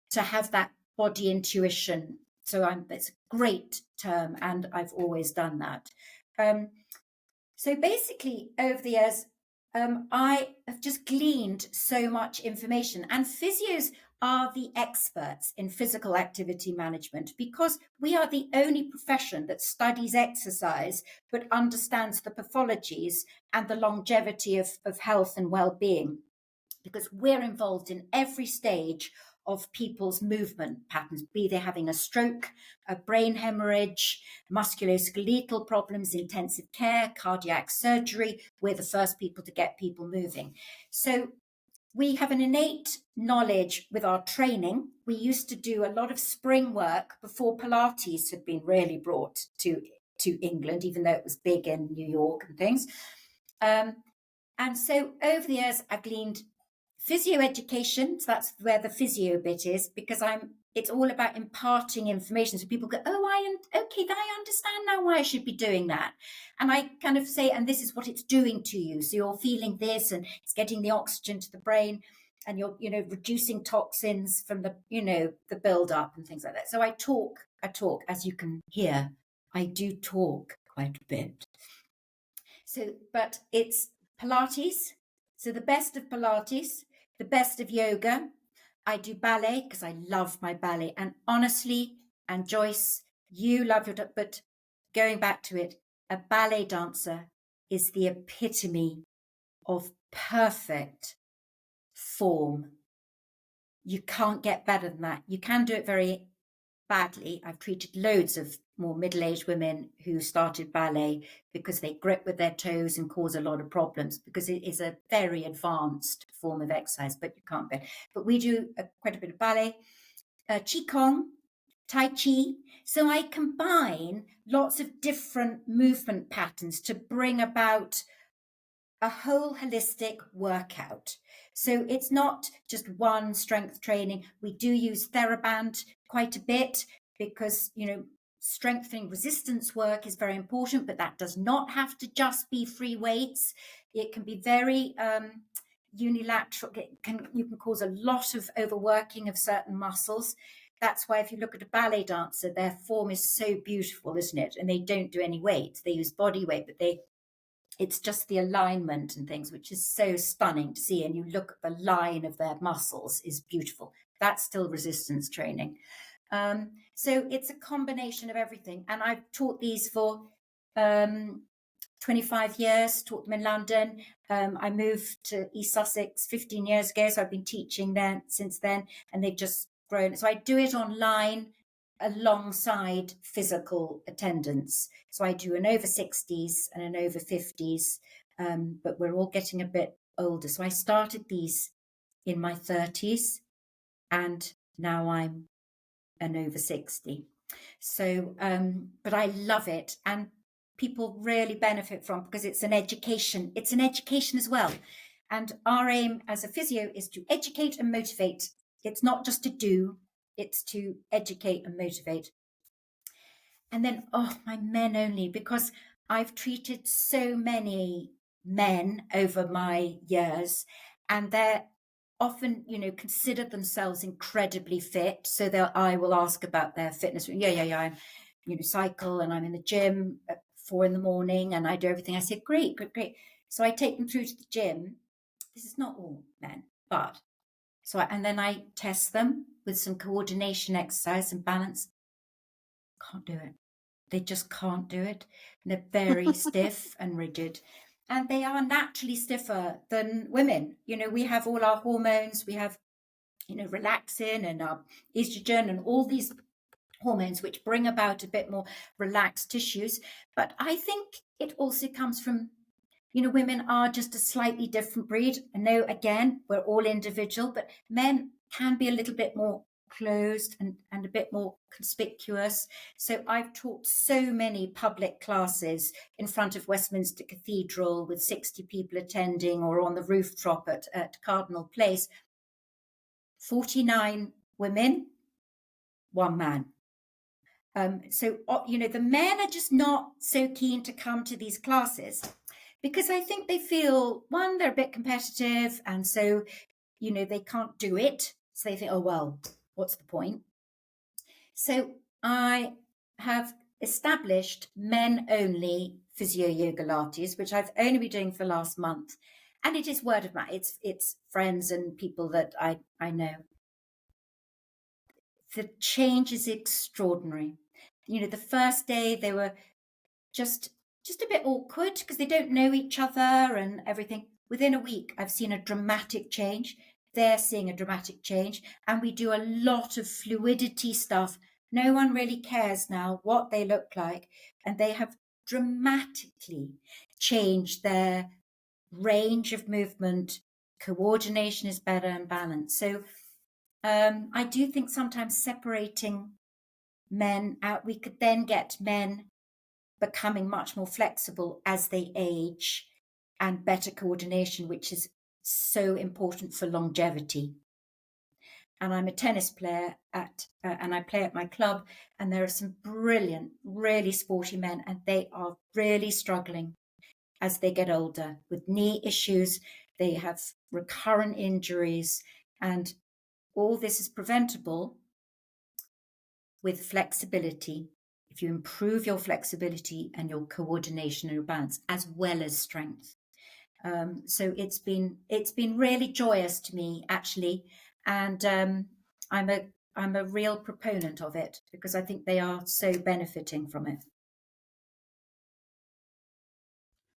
to have that body intuition. So it's a great term, and I've always done that. So basically, over the years, I have just gleaned so much information, and physios are the experts in physical activity management, because we are the only profession that studies exercise but understands the pathologies and the longevity of health and well-being, because we're involved in every stage of people's movement patterns, be they having a stroke, a brain hemorrhage, musculoskeletal problems, intensive care, cardiac surgery. We're the first people to get people moving. So we have an innate knowledge with our training. We used to do a lot of spring work before Pilates had been really brought to England, even though it was big in New York and things. And so over the years, I've gleaned physio education. So that's where the physio bit is, because it's all about imparting information. So people go, "Oh, okay, I understand now why I should be doing that." And I kind of say, and this is what it's doing to you. So you're feeling this, and it's getting the oxygen to the brain, and you're, reducing toxins from the, the build-up and things like that. So I talk, as you can hear, I do talk quite a bit. So, but it's Pilates. So the best of Pilates, the best of yoga. I do ballet because I love my ballet. And honestly, and Joyce, you love your, but going back to it, a ballet dancer is the epitome of perfect form. You can't get better than that. You can do it very badly. I've treated loads of more middle-aged women who started ballet because they grip with their toes and cause a lot of problems, because it is a very advanced form of exercise, but you can't bet. But we do quite a bit of ballet, qigong, tai chi. So I combine lots of different movement patterns to bring about a whole holistic workout. So it's not just one strength training. We do use TheraBand quite a bit because, strengthening resistance work is very important, but that does not have to just be free weights. It can be very unilateral. You can cause a lot of overworking of certain muscles. That's why if you look at a ballet dancer, their form is so beautiful, isn't it? And they don't do any weight. They use body weight, but it's just the alignment and things, which is so stunning to see. And you look at the line of their muscles is beautiful. That's still resistance training. So it's a combination of everything. And I've taught these for 25 years, taught them in London. I moved to East Sussex 15 years ago, so I've been teaching there since then, and they've just grown. So I do it online alongside physical attendance. So I do an over 60s and an over 50s, but we're all getting a bit older. So I started these in my 30s, and now I'm an over 60. So, but I love it, and people really benefit from, because it's an education. It's an education as well. And our aim as a physio is to educate and motivate. It's not just to do, it's to educate and motivate. And then, oh, my men only, because I've treated so many men over my years, and they're often, consider themselves incredibly fit. So I will ask about their fitness. Yeah. I'm, cycle, and I'm in the gym at 4 a.m, and I do everything. I say, great. So I take them through to the gym. This is not all men, but and then I test them with some coordination exercise and balance. Can't do it. They just can't do it. And they're very stiff and rigid. And they are naturally stiffer than women. We have all our hormones. We have, relaxin and our estrogen and all these hormones which bring about a bit more relaxed tissues. But I think it also comes from, women are just a slightly different breed. I know, again, we're all individual, but men can be a little bit more closed and a bit more conspicuous. So I've taught so many public classes in front of Westminster Cathedral with 60 people attending, or on the rooftop at Cardinal Place. 49 women, 1 man. So, the men are just not so keen to come to these classes, because I think they feel, one, they're a bit competitive, and so, they can't do it. So they think, oh, well, what's the point? So I have established men-only physio yoga lattes, which I've only been doing for the last month. And it is word of mouth. It's friends and people that I know. The change is extraordinary. The first day they were just a bit awkward because they don't know each other and everything. Within a week, I've seen a dramatic change. They're seeing a dramatic change. And we do a lot of fluidity stuff. No one really cares now what they look like. And they have dramatically changed their range of movement. Coordination is better and balance. So I do think sometimes separating men out, we could then get men becoming much more flexible as they age, and better coordination, which is so important for longevity. And I'm a tennis player and I play at my club, and there are some brilliant, really sporty men, and they are really struggling as they get older with knee issues. They have recurrent injuries, and all this is preventable with flexibility. If you improve your flexibility and your coordination and your balance, as well as strength. So it's been really joyous to me, actually, and I'm a real proponent of it, because I think they are so benefiting from it.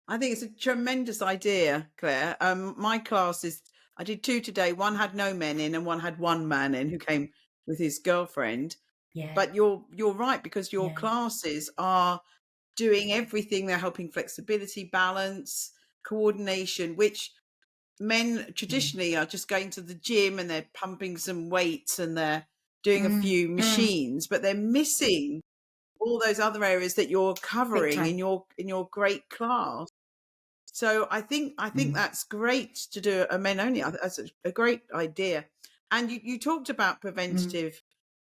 I think it's a tremendous idea, Claire. My classes, I did 2 today. One had no men in, and one had 1 man in who came with his girlfriend. Yeah. But you're right, because your Yeah. classes are doing everything. They're helping flexibility, balance, coordination, which men traditionally are just going to the gym and they're pumping some weights and they're doing a few machines, but they're missing all those other areas that you're covering in your great class. So I think that's great to do a men only. That's a great idea. And you talked about preventative,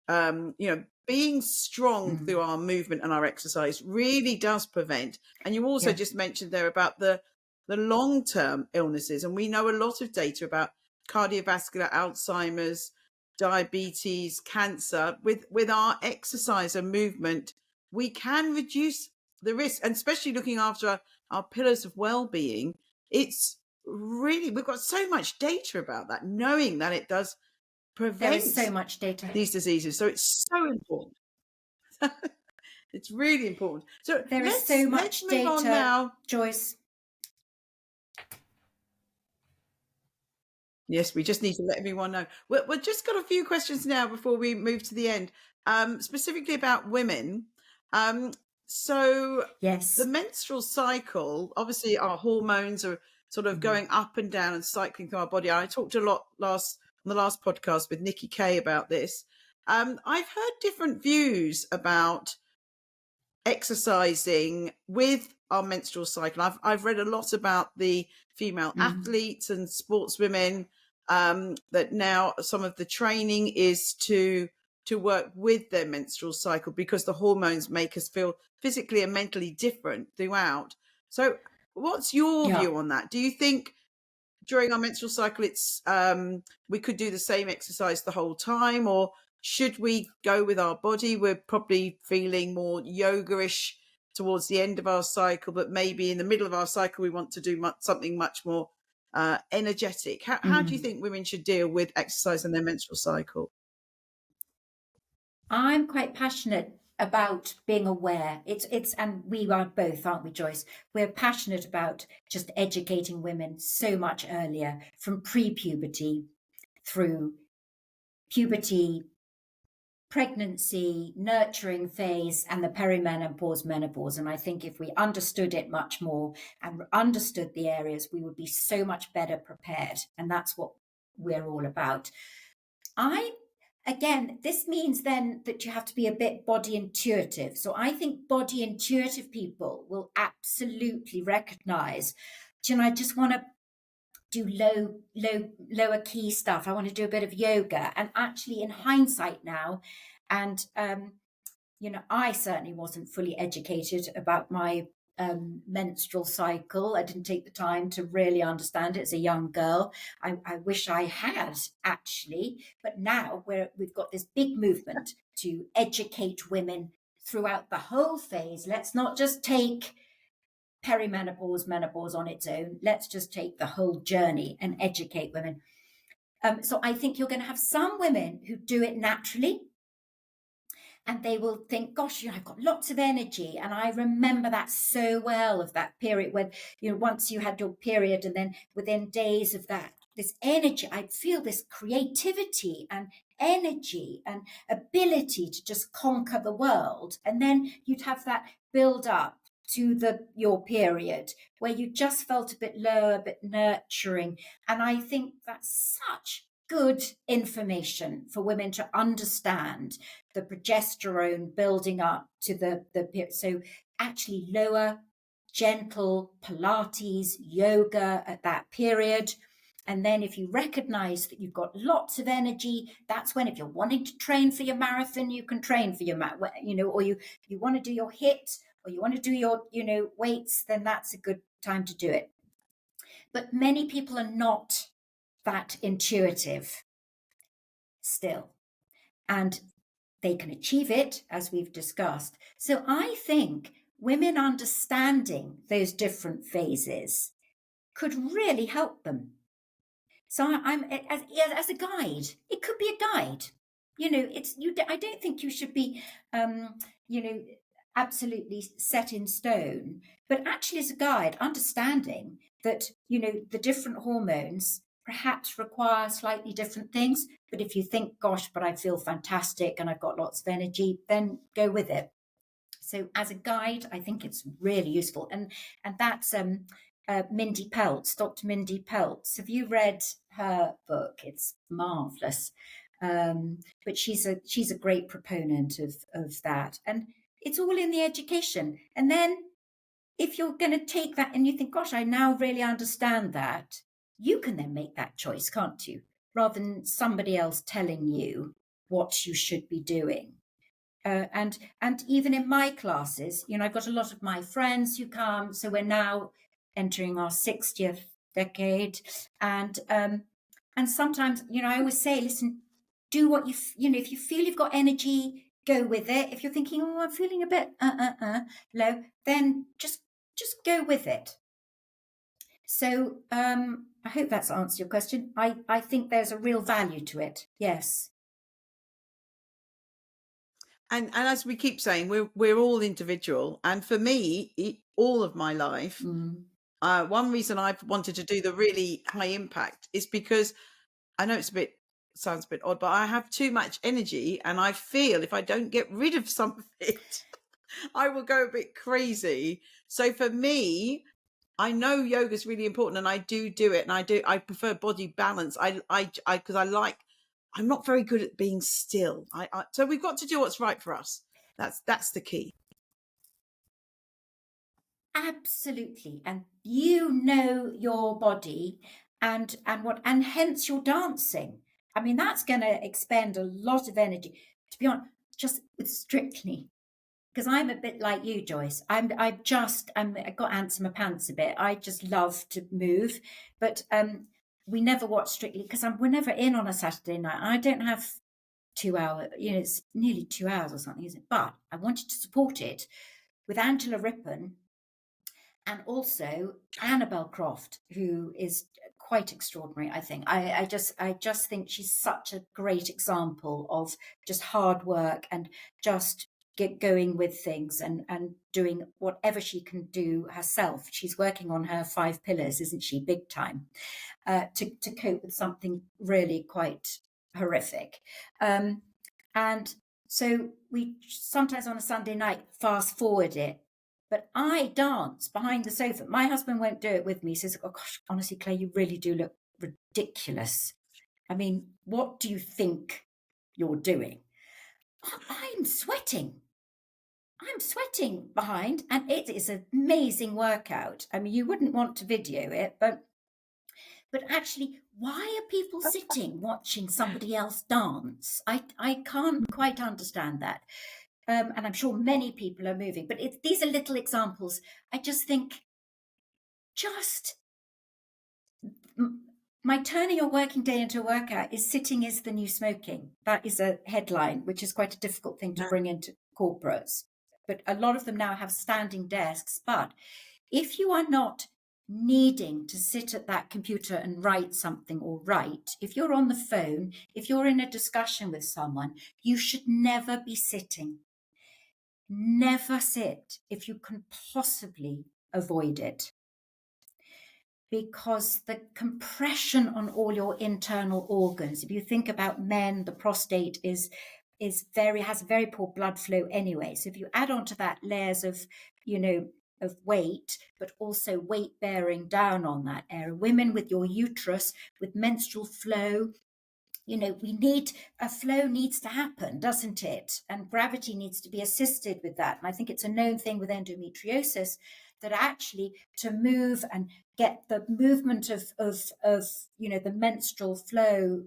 being strong through our movement and our exercise really does prevent. And you also just mentioned there about the long-term illnesses. And we know a lot of data about cardiovascular, Alzheimer's, diabetes, cancer. With our exercise and movement, we can reduce the risk, and especially looking after our pillars of well-being. It's really, we've got so much data about that, knowing that it does There is prevent so much data. these diseases. So it's so important. It's really important. So There is let's so much move data, on now. Joyce. Yes, we just need to let everyone know. We've just got a few questions now before we move to the end, specifically about women. So Yes. the menstrual cycle, obviously our hormones are sort of going up and down and cycling through our body. I talked a lot on the last podcast with Nikki Kay about this. I've heard different views about exercising with our menstrual cycle. I've read a lot about the female athletes and sportswomen, that now some of the training is to work with their menstrual cycle because the hormones make us feel physically and mentally different throughout. So what's your view on that? Do you think during our menstrual cycle it's we could do the same exercise the whole time, or should we go with our body? We're probably feeling more yoga-ish towards the end of our cycle, but maybe in the middle of our cycle we want to do something much more energetic. How do you think women should deal with exercise in their menstrual cycle? I'm quite passionate about being aware. And we are both, aren't we, Joyce? We're passionate about just educating women so much earlier, from pre-puberty through puberty, pregnancy, nurturing phase, and the perimenopause, menopause. And I think if we understood it much more and understood the areas, we would be so much better prepared. And that's what we're all about. Again, this means then that you have to be a bit body intuitive. So I think body intuitive people will absolutely recognize, I just want to do lower key stuff. I want to do a bit of yoga. And actually, in hindsight now, and I certainly wasn't fully educated about my menstrual cycle. I didn't take the time to really understand it as a young girl. I wish I had, actually, but now we've got this big movement to educate women throughout the whole phase. Let's not just take perimenopause, menopause on its own. Let's just take the whole journey and educate women. So I think you're going to have some women who do it naturally, and they will think, gosh, I've got lots of energy. And I remember that so well, of that period when, once you had your period and then within days of that, this energy, I'd feel this creativity and energy and ability to just conquer the world. And then you'd have that build up to your period where you just felt a bit lower, a bit nurturing. And I think that's such good information for women to understand, the progesterone building up to so actually lower, gentle Pilates, yoga at that period. And then if you recognize that you've got lots of energy, that's when, if you're wanting to train for your marathon, you can train for your or you want to do your HIIT, or you want to do your weights, then that's a good time to do it. But many people are not that intuitive still, and they can achieve it, as we've discussed. So I think women understanding those different phases could really help them. So I'm as a guide, it could be a guide. I don't think you should be absolutely set in stone, but actually as a guide, understanding that the different hormones perhaps require slightly different things. But if you think, gosh, but I feel fantastic and I've got lots of energy, then go with it. So as a guide, I think it's really useful. And that's Mindy Peltz, Dr. Mindy Peltz. Have you read her book? It's marvelous. But she's a great proponent of that. And it's all in the education. And then if you're going to take that and you think, gosh, I now really understand that, you can then make that choice, can't you? Rather than somebody else telling you what you should be doing. And even in my classes, I've got a lot of my friends who come. So we're now entering our 60th decade. And sometimes, I always say, listen, do what if you feel you've got energy, go with it. If you're thinking, oh, I'm feeling a bit low, then just go with it. So I hope that's answered your question. I think there's a real value to it. Yes. And as we keep saying, we're all individual. And for me, all of my life, Mm. one reason I've wanted to do the really high impact is because I know sounds a bit odd, but I have too much energy, and I feel if I don't get rid of some of it, I will go a bit crazy. So for me, I know yoga is really important, and I do it, and I prefer body balance. Because I'm not very good at being still. So we've got to do what's right for us. That's the key. Absolutely. And you know your body and hence your dancing. I mean, that's going to expend a lot of energy. To be honest, just with Strictly, because I'm a bit like you, Joyce. I got ants in my pants a bit. I just love to move, but we never watch Strictly because we're never in on a Saturday night. I don't have 2 hour, it's nearly 2 hours or something, isn't it? But I wanted to support it with Angela Rippon and also Annabel Croft, who is quite extraordinary. I think I just think she's such a great example of just hard work and just get going with things and doing whatever she can do herself. She's working on her 5 pillars, isn't she? Big time, to cope with something really quite horrific. And so we sometimes on a Sunday night fast forward it. But I dance behind the sofa. My husband won't do it with me. He says, "Oh gosh, honestly, Claire, you really do look ridiculous. I mean, what do you think you're doing?" I'm sweating. I'm sweating behind, and it is an amazing workout. I mean, you wouldn't want to video it, but actually, why are people sitting watching somebody else dance? I can't quite understand that. And I'm sure many people are moving, but these are little examples. I just think, my turning your working day into a workout is sitting is the new smoking. That is a headline, which is quite a difficult thing to bring into corporates. But a lot of them now have standing desks. But if you are not needing to sit at that computer and write something or write, if you're on the phone, if you're in a discussion with someone, you should never be sitting. Never sit if you can possibly avoid it. Because the compression on all your internal organs, if you think about men, the prostate has very poor blood flow anyway. So if you add on to that layers of weight, but also weight bearing down on that area, women with your uterus, with menstrual flow, a flow needs to happen, doesn't it? And gravity needs to be assisted with that. And I think it's a known thing with endometriosis that actually to move and get the movement of the menstrual flow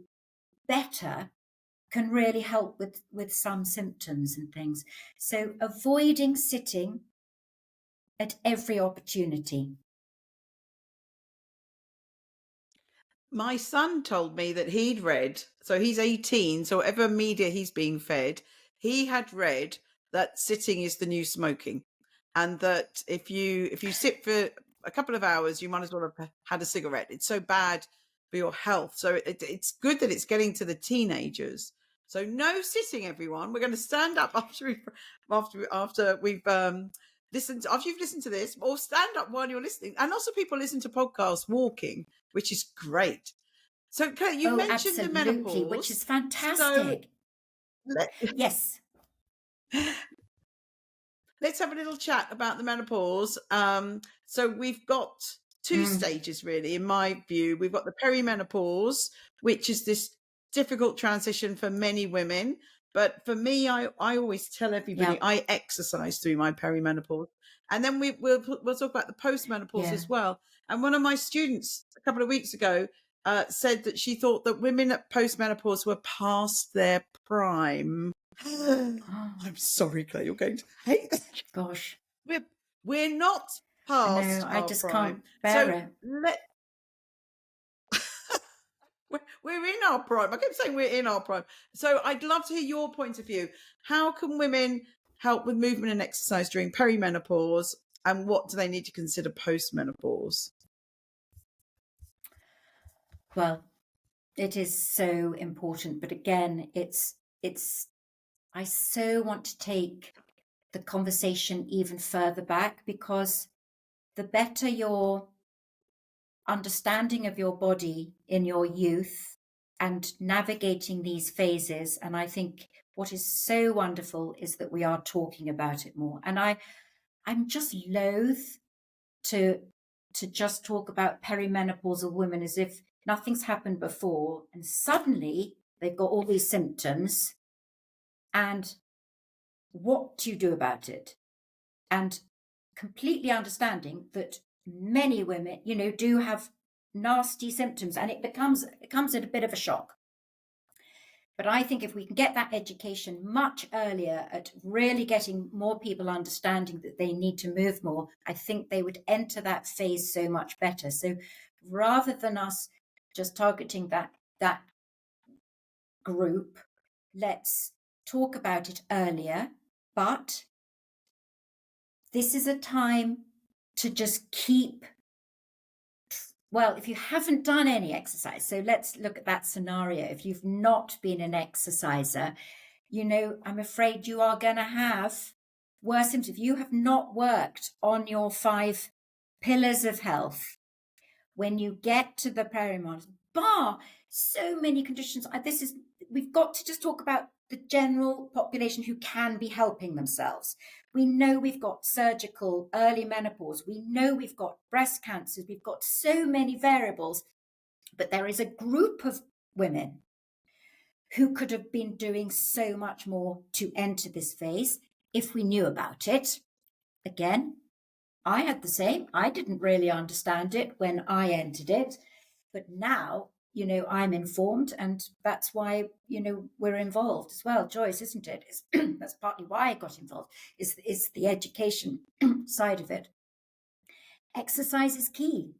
better can really help with some symptoms and things. So avoiding sitting at every opportunity. My son told me that he'd read, so he's 18, so whatever media he's being fed, he had read that sitting is the new smoking, and that if you sit for a couple of hours, you might as well have had a cigarette. It's so bad for your health. So it's good that it's getting to the teenagers. So no sitting, everyone. We're going to stand up after we've listened. After you've listened to this, or stand up while you're listening. And also, people listen to podcasts walking, which is great. So, Claire, you mentioned the menopause, which is fantastic. So yes. Let's have a little chat about the menopause. So we've got 2 stages, really, in my view. We've got the perimenopause, which is this difficult transition for many women. But for me, I always tell everybody I exercise through my perimenopause. And then we'll talk about the postmenopause as well. And one of my students a couple of weeks ago said that she thought that women at postmenopause were past their prime. I'm sorry, Claire, you're going to hate that. Gosh. We're not past I our just prime. can't bear it. We're in our prime. I keep saying we're in our prime. So I'd love to hear your point of view. How can women help with movement and exercise during perimenopause, and what do they need to consider postmenopause? Well, it is so important, but again, it's I so want to take the conversation even further back, because the better your understanding of your body in your youth and navigating these phases. And I think what is so wonderful is that we are talking about it more. And I'm just loath to just talk about perimenopausal women as if nothing's happened before and suddenly they've got all these symptoms, and what do you do about it? And completely understanding that many women, do have nasty symptoms, and it comes at a bit of a shock. But I think if we can get that education much earlier at really getting more people understanding that they need to move more, I think they would enter that phase so much better. So rather than us just targeting that group, let's talk about it earlier. But this is a time to just keep, well, if you haven't done any exercise, so let's look at that scenario. If you've not been an exerciser, I'm afraid you are going to have worse symptoms. If you have not worked on your 5 pillars of health, when you get to the perimenopause, so many conditions, we've got to just talk about the general population who can be helping themselves. We know we've got surgical early menopause. We know we've got breast cancers. We've got so many variables, but there is a group of women who could have been doing so much more to enter this phase if we knew about it. Again, I had the same. I didn't really understand it when I entered it, but now, I'm informed, and that's why, we're involved as well. Joyce, isn't it? That's partly why I got involved, is the education side of it. Exercise is key,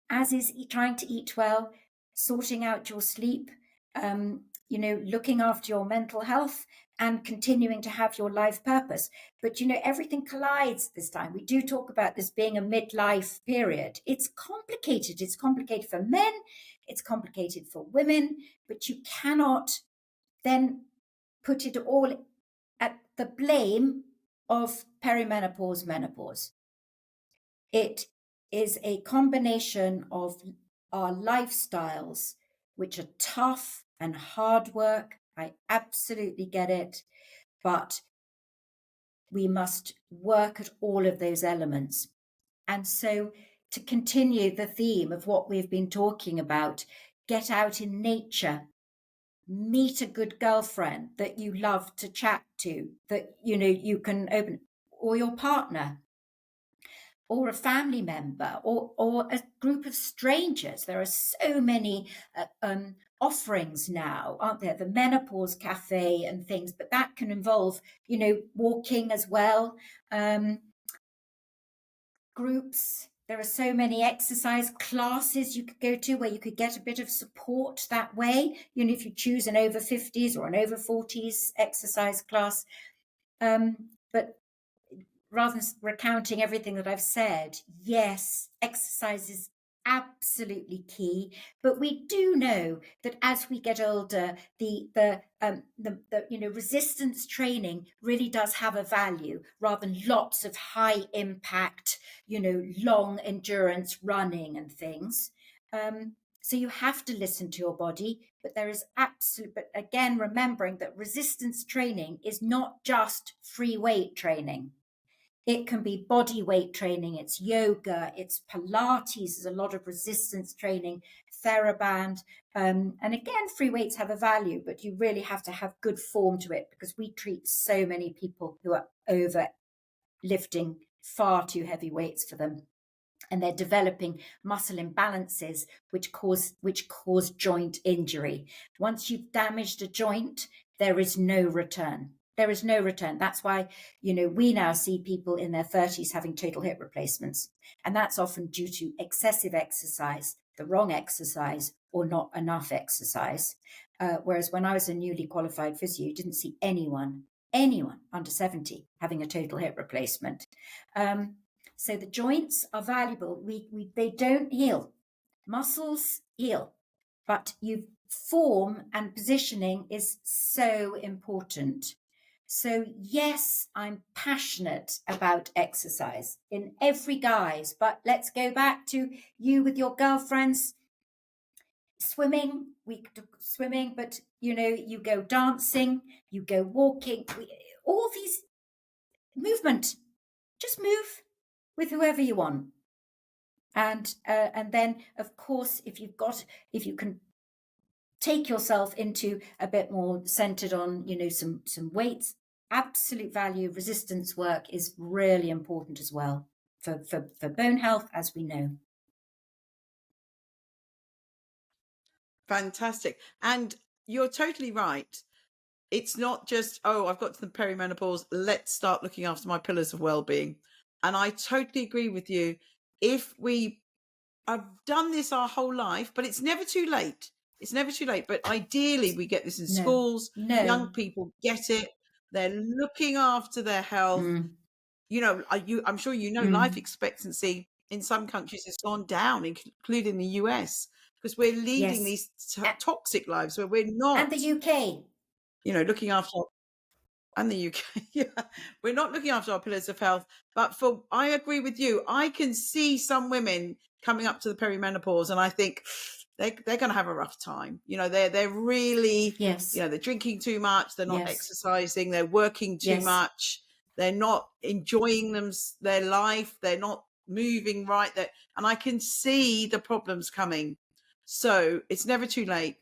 as is trying to eat well, sorting out your sleep, looking after your mental health, and continuing to have your life purpose. But, everything collides this time. We do talk about this being a midlife period. It's complicated. It's complicated for men. It's complicated for women. But you cannot then put it all at the blame of perimenopause, menopause. It is a combination of our lifestyles, which are tough and hard work. I absolutely get it. But we must work at all of those elements. And so, to continue the theme of what we've been talking about, get out in nature, meet a good girlfriend that you love to chat to, that, you can open, or your partner, or a family member, or a group of strangers. There are so many offerings now, aren't there? The menopause cafe and things, but that can involve, walking as well. Groups. There are so many exercise classes you could go to where you could get a bit of support that way. If you choose an over 50s or an over 40s exercise class. But rather than recounting everything that I've said, yes, exercise is absolutely key. But we do know that as we get older, the resistance training really does have a value, rather than lots of high impact, long endurance running and things. So you have to listen to your body, but but again, remembering that resistance training is not just free weight training. It can be body weight training, it's yoga, it's Pilates, there's a lot of resistance training, TheraBand. And again, free weights have a value, but you really have to have good form to it, because we treat so many people who are over lifting far too heavy weights for them. And they're developing muscle imbalances, which cause joint injury. Once you've damaged a joint, there is no return. There is no return. That's why, we now see people in their 30s having total hip replacements. And that's often due to excessive exercise, the wrong exercise, or not enough exercise. Whereas when I was a newly qualified physio, you didn't see anyone under 70 having a total hip replacement. So the joints are valuable. They don't heal. Muscles heal, But form and positioning is so important. So yes, I'm passionate about exercise in every guise, but let's go back to you with your girlfriends. Swimming, but you go dancing, you go walking, all these movement, just move with whoever you want. And then, of course, if you can take yourself into a bit more centered on, some weights, absolute value resistance work is really important as well for bone health, as we know. Fantastic. And you're totally right. It's not just, oh, I've got to the perimenopause, let's start looking after my pillars of well-being. And I totally agree with you. If we have done this our whole life, but it's never too late. It's never too late. But ideally, we get this in schools. No. Young people get it. They're looking after their health. I'm sure life expectancy in some countries has gone down, including the US, because we're leading these toxic lives where we're not. And the UK. Looking after, and the UK, we're not looking after our pillars of health. But I agree with you. I can see some women coming up to the perimenopause, and I think they're going to have a rough time. They're really, they're drinking too much. They're not exercising. They're working too much. They're not enjoying their life. They're not moving right. And I can see the problems coming. So it's never too late.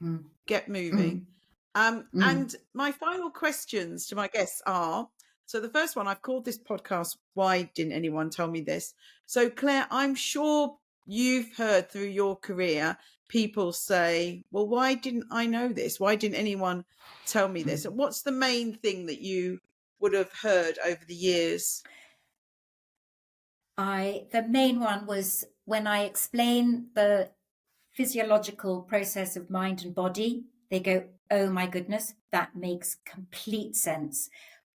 Get moving. And my final questions to my guests are, so the first one, I've called this podcast, Why Didn't Anyone Tell Me This? So Claire, I'm sure you've heard through your career, people say, well, why didn't I know this? Why didn't anyone tell me this? And what's the main thing that you would have heard over the years? The main one was when I explain the physiological process of mind and body, they go, oh my goodness, that makes complete sense.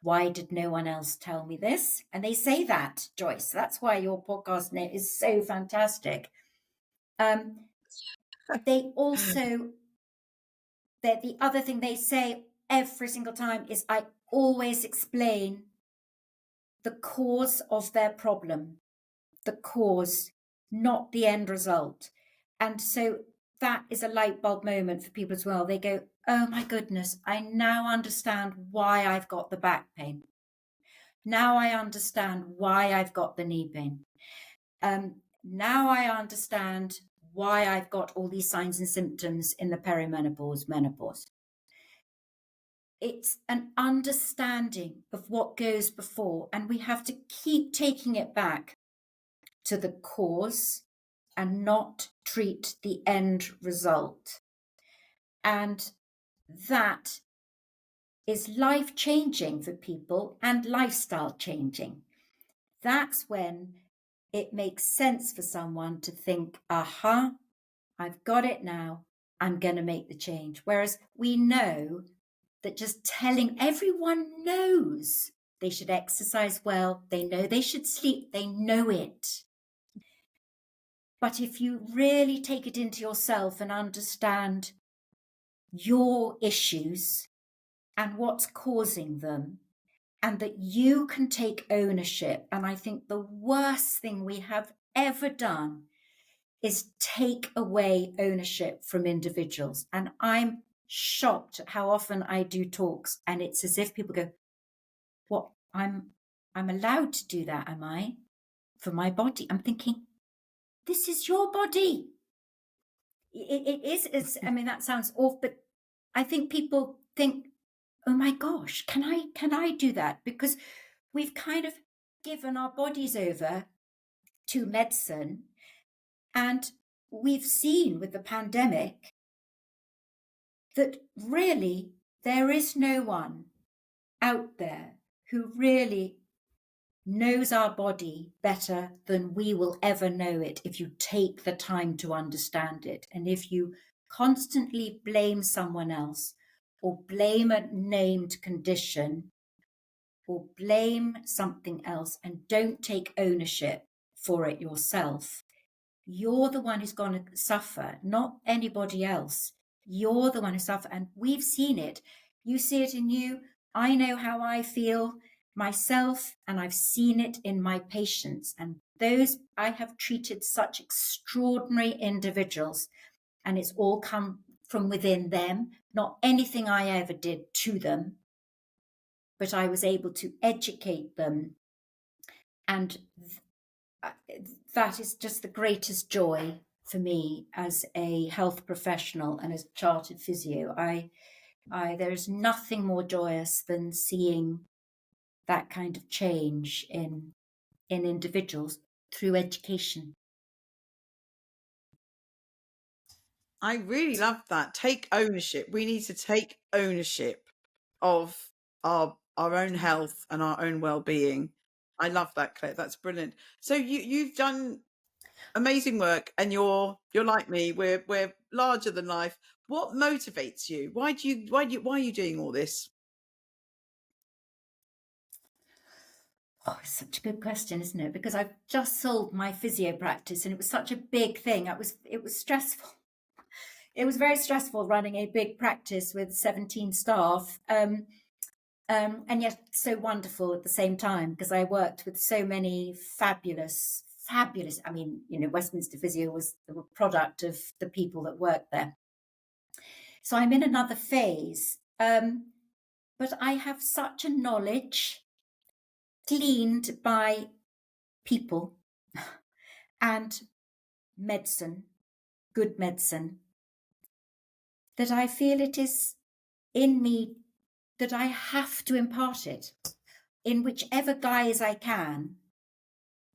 Why did no one else tell me this? And they say that, Joyce. That's why your podcast name is so fantastic. They also, the other thing they say every single time is I always explain the cause of their problem, the cause, not the end result. And so that is a light bulb moment for people as well. They go, oh my goodness, I now understand why I've got the back pain. Now I understand why I've got the knee pain. Now I understand why I've got all these signs and symptoms in the perimenopause, menopause. It's an understanding of what goes before, and we have to keep taking it back to the cause and not treat the end result. And that is life-changing for people and lifestyle changing. That's when it makes sense for someone to think, aha, I've got it now, I'm going to make the change. Whereas we know that just telling, everyone knows they should exercise well, they know they should sleep, they know it. But if you really take it into yourself and understand your issues and what's causing them, and that you can take ownership. And I think the worst thing we have ever done is take away ownership from individuals. And I'm shocked at how often I do talks, and it's as if people go, what, I'm allowed to do that, am I? For my body. I'm thinking, this is your body. It is, I mean, that sounds awful, but I think people think, oh my gosh, can I do that? Because we've kind of given our bodies over to medicine, and we've seen with the pandemic that really there is no one out there who really knows our body better than we will ever know it if you take the time to understand it. And if you constantly blame someone else, or blame a named condition, or blame something else and don't take ownership for it yourself, you're the one who's going to suffer, not anybody else. You're the one who suffers, and we've seen it. You see it in you. I know how I feel myself, and I've seen it in my patients. And those, I have treated such extraordinary individuals, and it's all come from within them, not anything I ever did to them, but I was able to educate them. And that is just the greatest joy for me as a health professional and as a chartered physio. There's nothing more joyous than seeing that kind of change in individuals through education. I really love that. Take ownership. We need to take ownership of our own health and our own well-being. I love that, Claire. That's brilliant. So you've done amazing work, and you're like me. We're larger than life. What motivates you? Why are you doing all this? Oh, it's such a good question, isn't it? Because I've just sold my physio practice, and it was such a big thing. It was stressful. It was very stressful running a big practice with 17 staff, and yet so wonderful at the same time, because I worked with so many fabulous. I mean, Westminster Physio was the product of the people that worked there. So I'm in another phase, but I have such a knowledge gleaned by people and medicine, good medicine, that I feel it is in me that I have to impart it in whichever guise I can.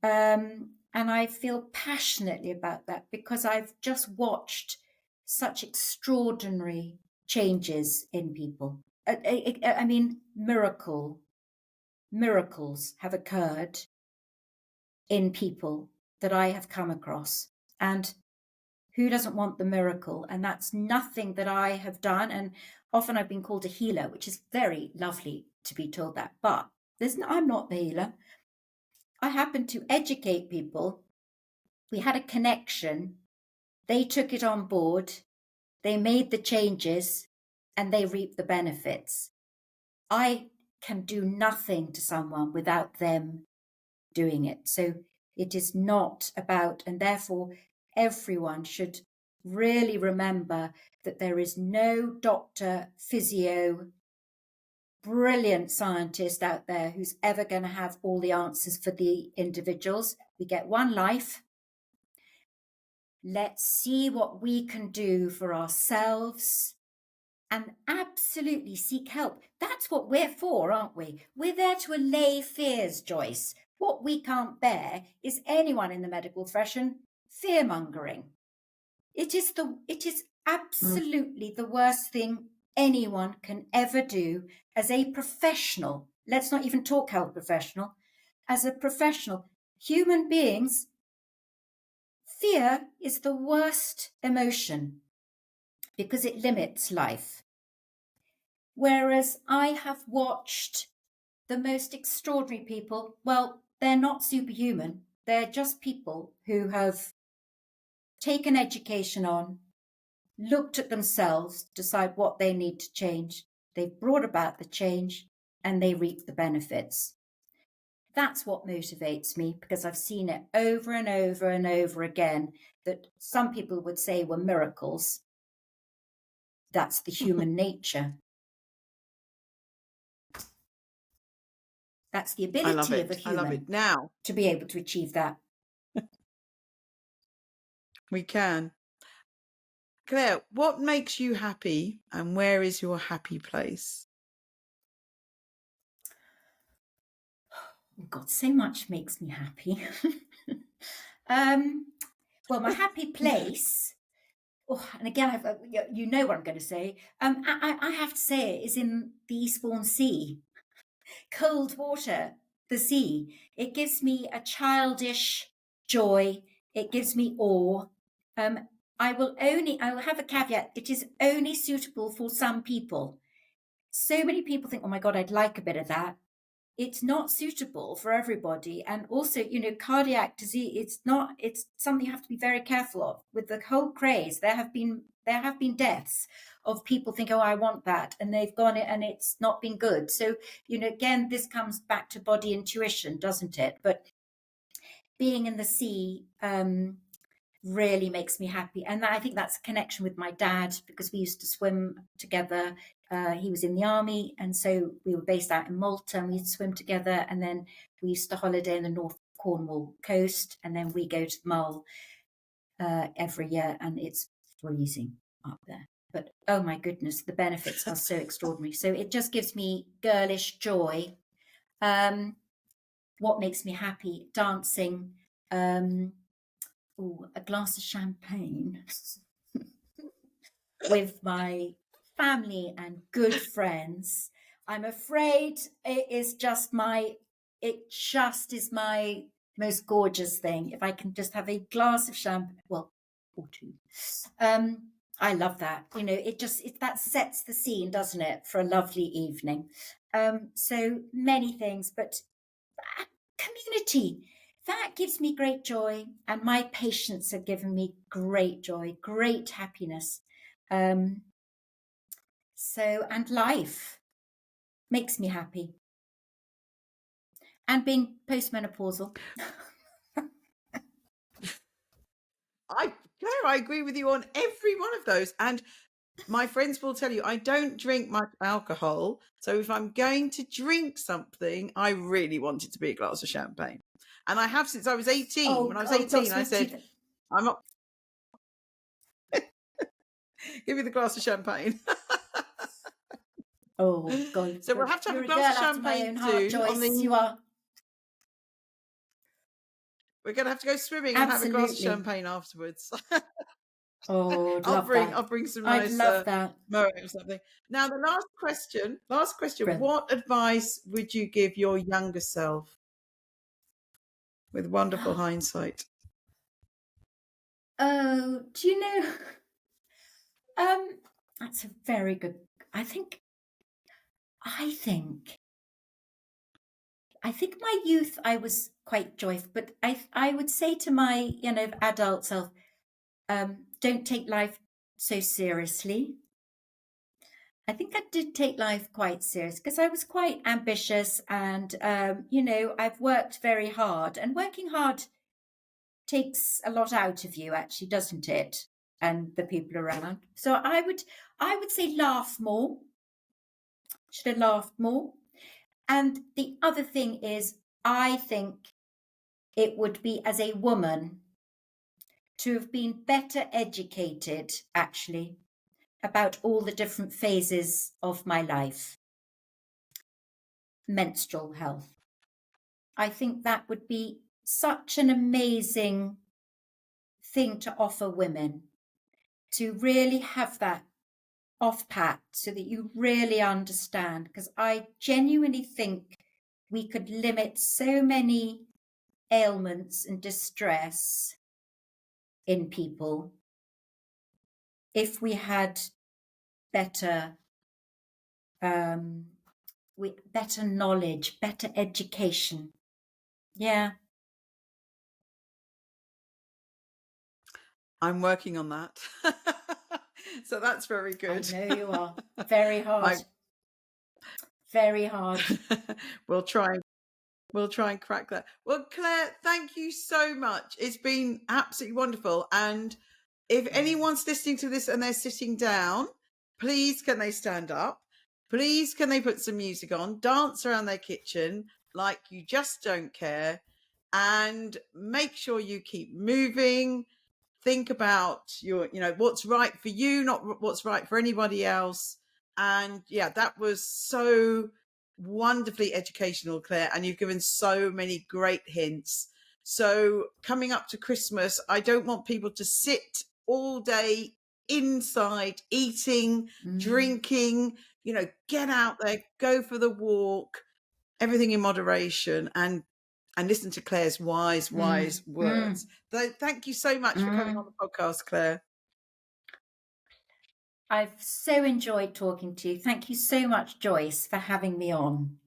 And I feel passionately about that because I've just watched such extraordinary changes in people. I mean, miracles have occurred in people that I have come across. And who doesn't want the miracle? And that's nothing that I have done. And often I've been called a healer, which is very lovely to be told that. But I'm not the healer. I happened to educate people. We had a connection. They took it on board. They made the changes and they reaped the benefits. I can do nothing to someone without them doing it. So it is not about, and therefore everyone should really remember that there is no doctor, physio, brilliant scientist out there who's ever going to have all the answers for the individuals. We get one life. Let's see what we can do for ourselves and absolutely seek help. That's what we're for, aren't we? We're there to allay fears, Joyce. What we can't bear is anyone in the medical profession fear-mongering. It is absolutely the worst thing anyone can ever do as a professional. Let's not even talk health professional. As a professional, human beings, fear is the worst emotion because it limits life. Whereas I have watched the most extraordinary people, well, they're not superhuman. They're just people who have taken education on, looked at themselves, decide what they need to change. They've brought about the change and they reap the benefits. That's what motivates me, because I've seen it over and over and over again that some people would say were miracles. That's the human nature. That's the ability of a human now to be able to achieve that. We can. Claire, what makes you happy and where is your happy place? Oh God, so much makes me happy. Well, my happy place, and again, you know what I'm going to say. I have to say it is in the Eastbourne Sea. Cold water, the sea. It gives me a childish joy. It gives me awe. I will have a caveat. It is only suitable for some people. So many people think, oh my God, I'd like a bit of that. It's not suitable for everybody. And also, cardiac disease, it's something you have to be very careful of. With the whole craze, there there have been deaths of people think, oh, I want that, and they've gone it and it's not been good. So, again, this comes back to body intuition, doesn't it? But being in the sea really makes me happy. And I think that's a connection with my dad, because we used to swim together. He was in the army, and so we were based out in Malta, and we used to swim together. And then we used to holiday in the North Cornwall coast, and then we go to Mull every year, and it's freezing up there. But oh my goodness, the benefits are so extraordinary. So it just gives me girlish joy. What makes me happy? Dancing. A glass of champagne with my family and good friends. I'm afraid it just is my most gorgeous thing. If I can just have a glass of champagne, well, or two. I love that. That sets the scene, doesn't it, for a lovely evening. So many things, but community. That gives me great joy, and my patients have given me great joy, great happiness. And life makes me happy. And being postmenopausal. Claire, I agree with you on every one of those. And my friends will tell you, I don't drink much alcohol. So if I'm going to drink something, I really want it to be a glass of champagne. And I have since I was 18. When I was 18, I said, I'm not. Give me the glass of champagne. Oh, God. So we'll have to have a glass of champagne soon. Joyce, you are. We're going to have to go swimming and have a glass of champagne afterwards. Oh, I'll bring some nice love that. Moet or something. Now, the last question. Brilliant. What advice would you give your younger self with wonderful hindsight? Oh, do you know? That's a very good. I think my youth, I was quite joyful, but I would say to my, adult self, don't take life so seriously. I think I did take life quite serious because I was quite ambitious, and, I've worked very hard, and working hard takes a lot out of you, actually, doesn't it? And the people around. So I would say laugh more. Should have laughed more. And the other thing is, I think it would be, as a woman, to have been better educated, actually, about all the different phases of my life. Menstrual health. I think that would be such an amazing thing to offer women, to really have that off pat so that you really understand, because I genuinely think we could limit so many ailments and distress in people if we had better better knowledge, better education. Yeah. I'm working on that. So that's very good. I know you are. Very hard. Very hard. We'll try and crack that. Well, Claire, thank you so much. It's been absolutely wonderful. And if anyone's listening to this and they're sitting down, please can they stand up? Please can they put some music on, dance around their kitchen like you just don't care, and make sure you keep moving. Think about what's right for you, not what's right for anybody else. And yeah, that was so wonderfully educational, Claire, and you've given so many great hints. So coming up to Christmas, I don't want people to sit all day inside eating, drinking, get out there, go for the walk, everything in moderation, and listen to Claire's wise words. So thank you so much for coming on the podcast, Claire. I've so enjoyed talking to you. Thank you so much, Joyce, for having me on.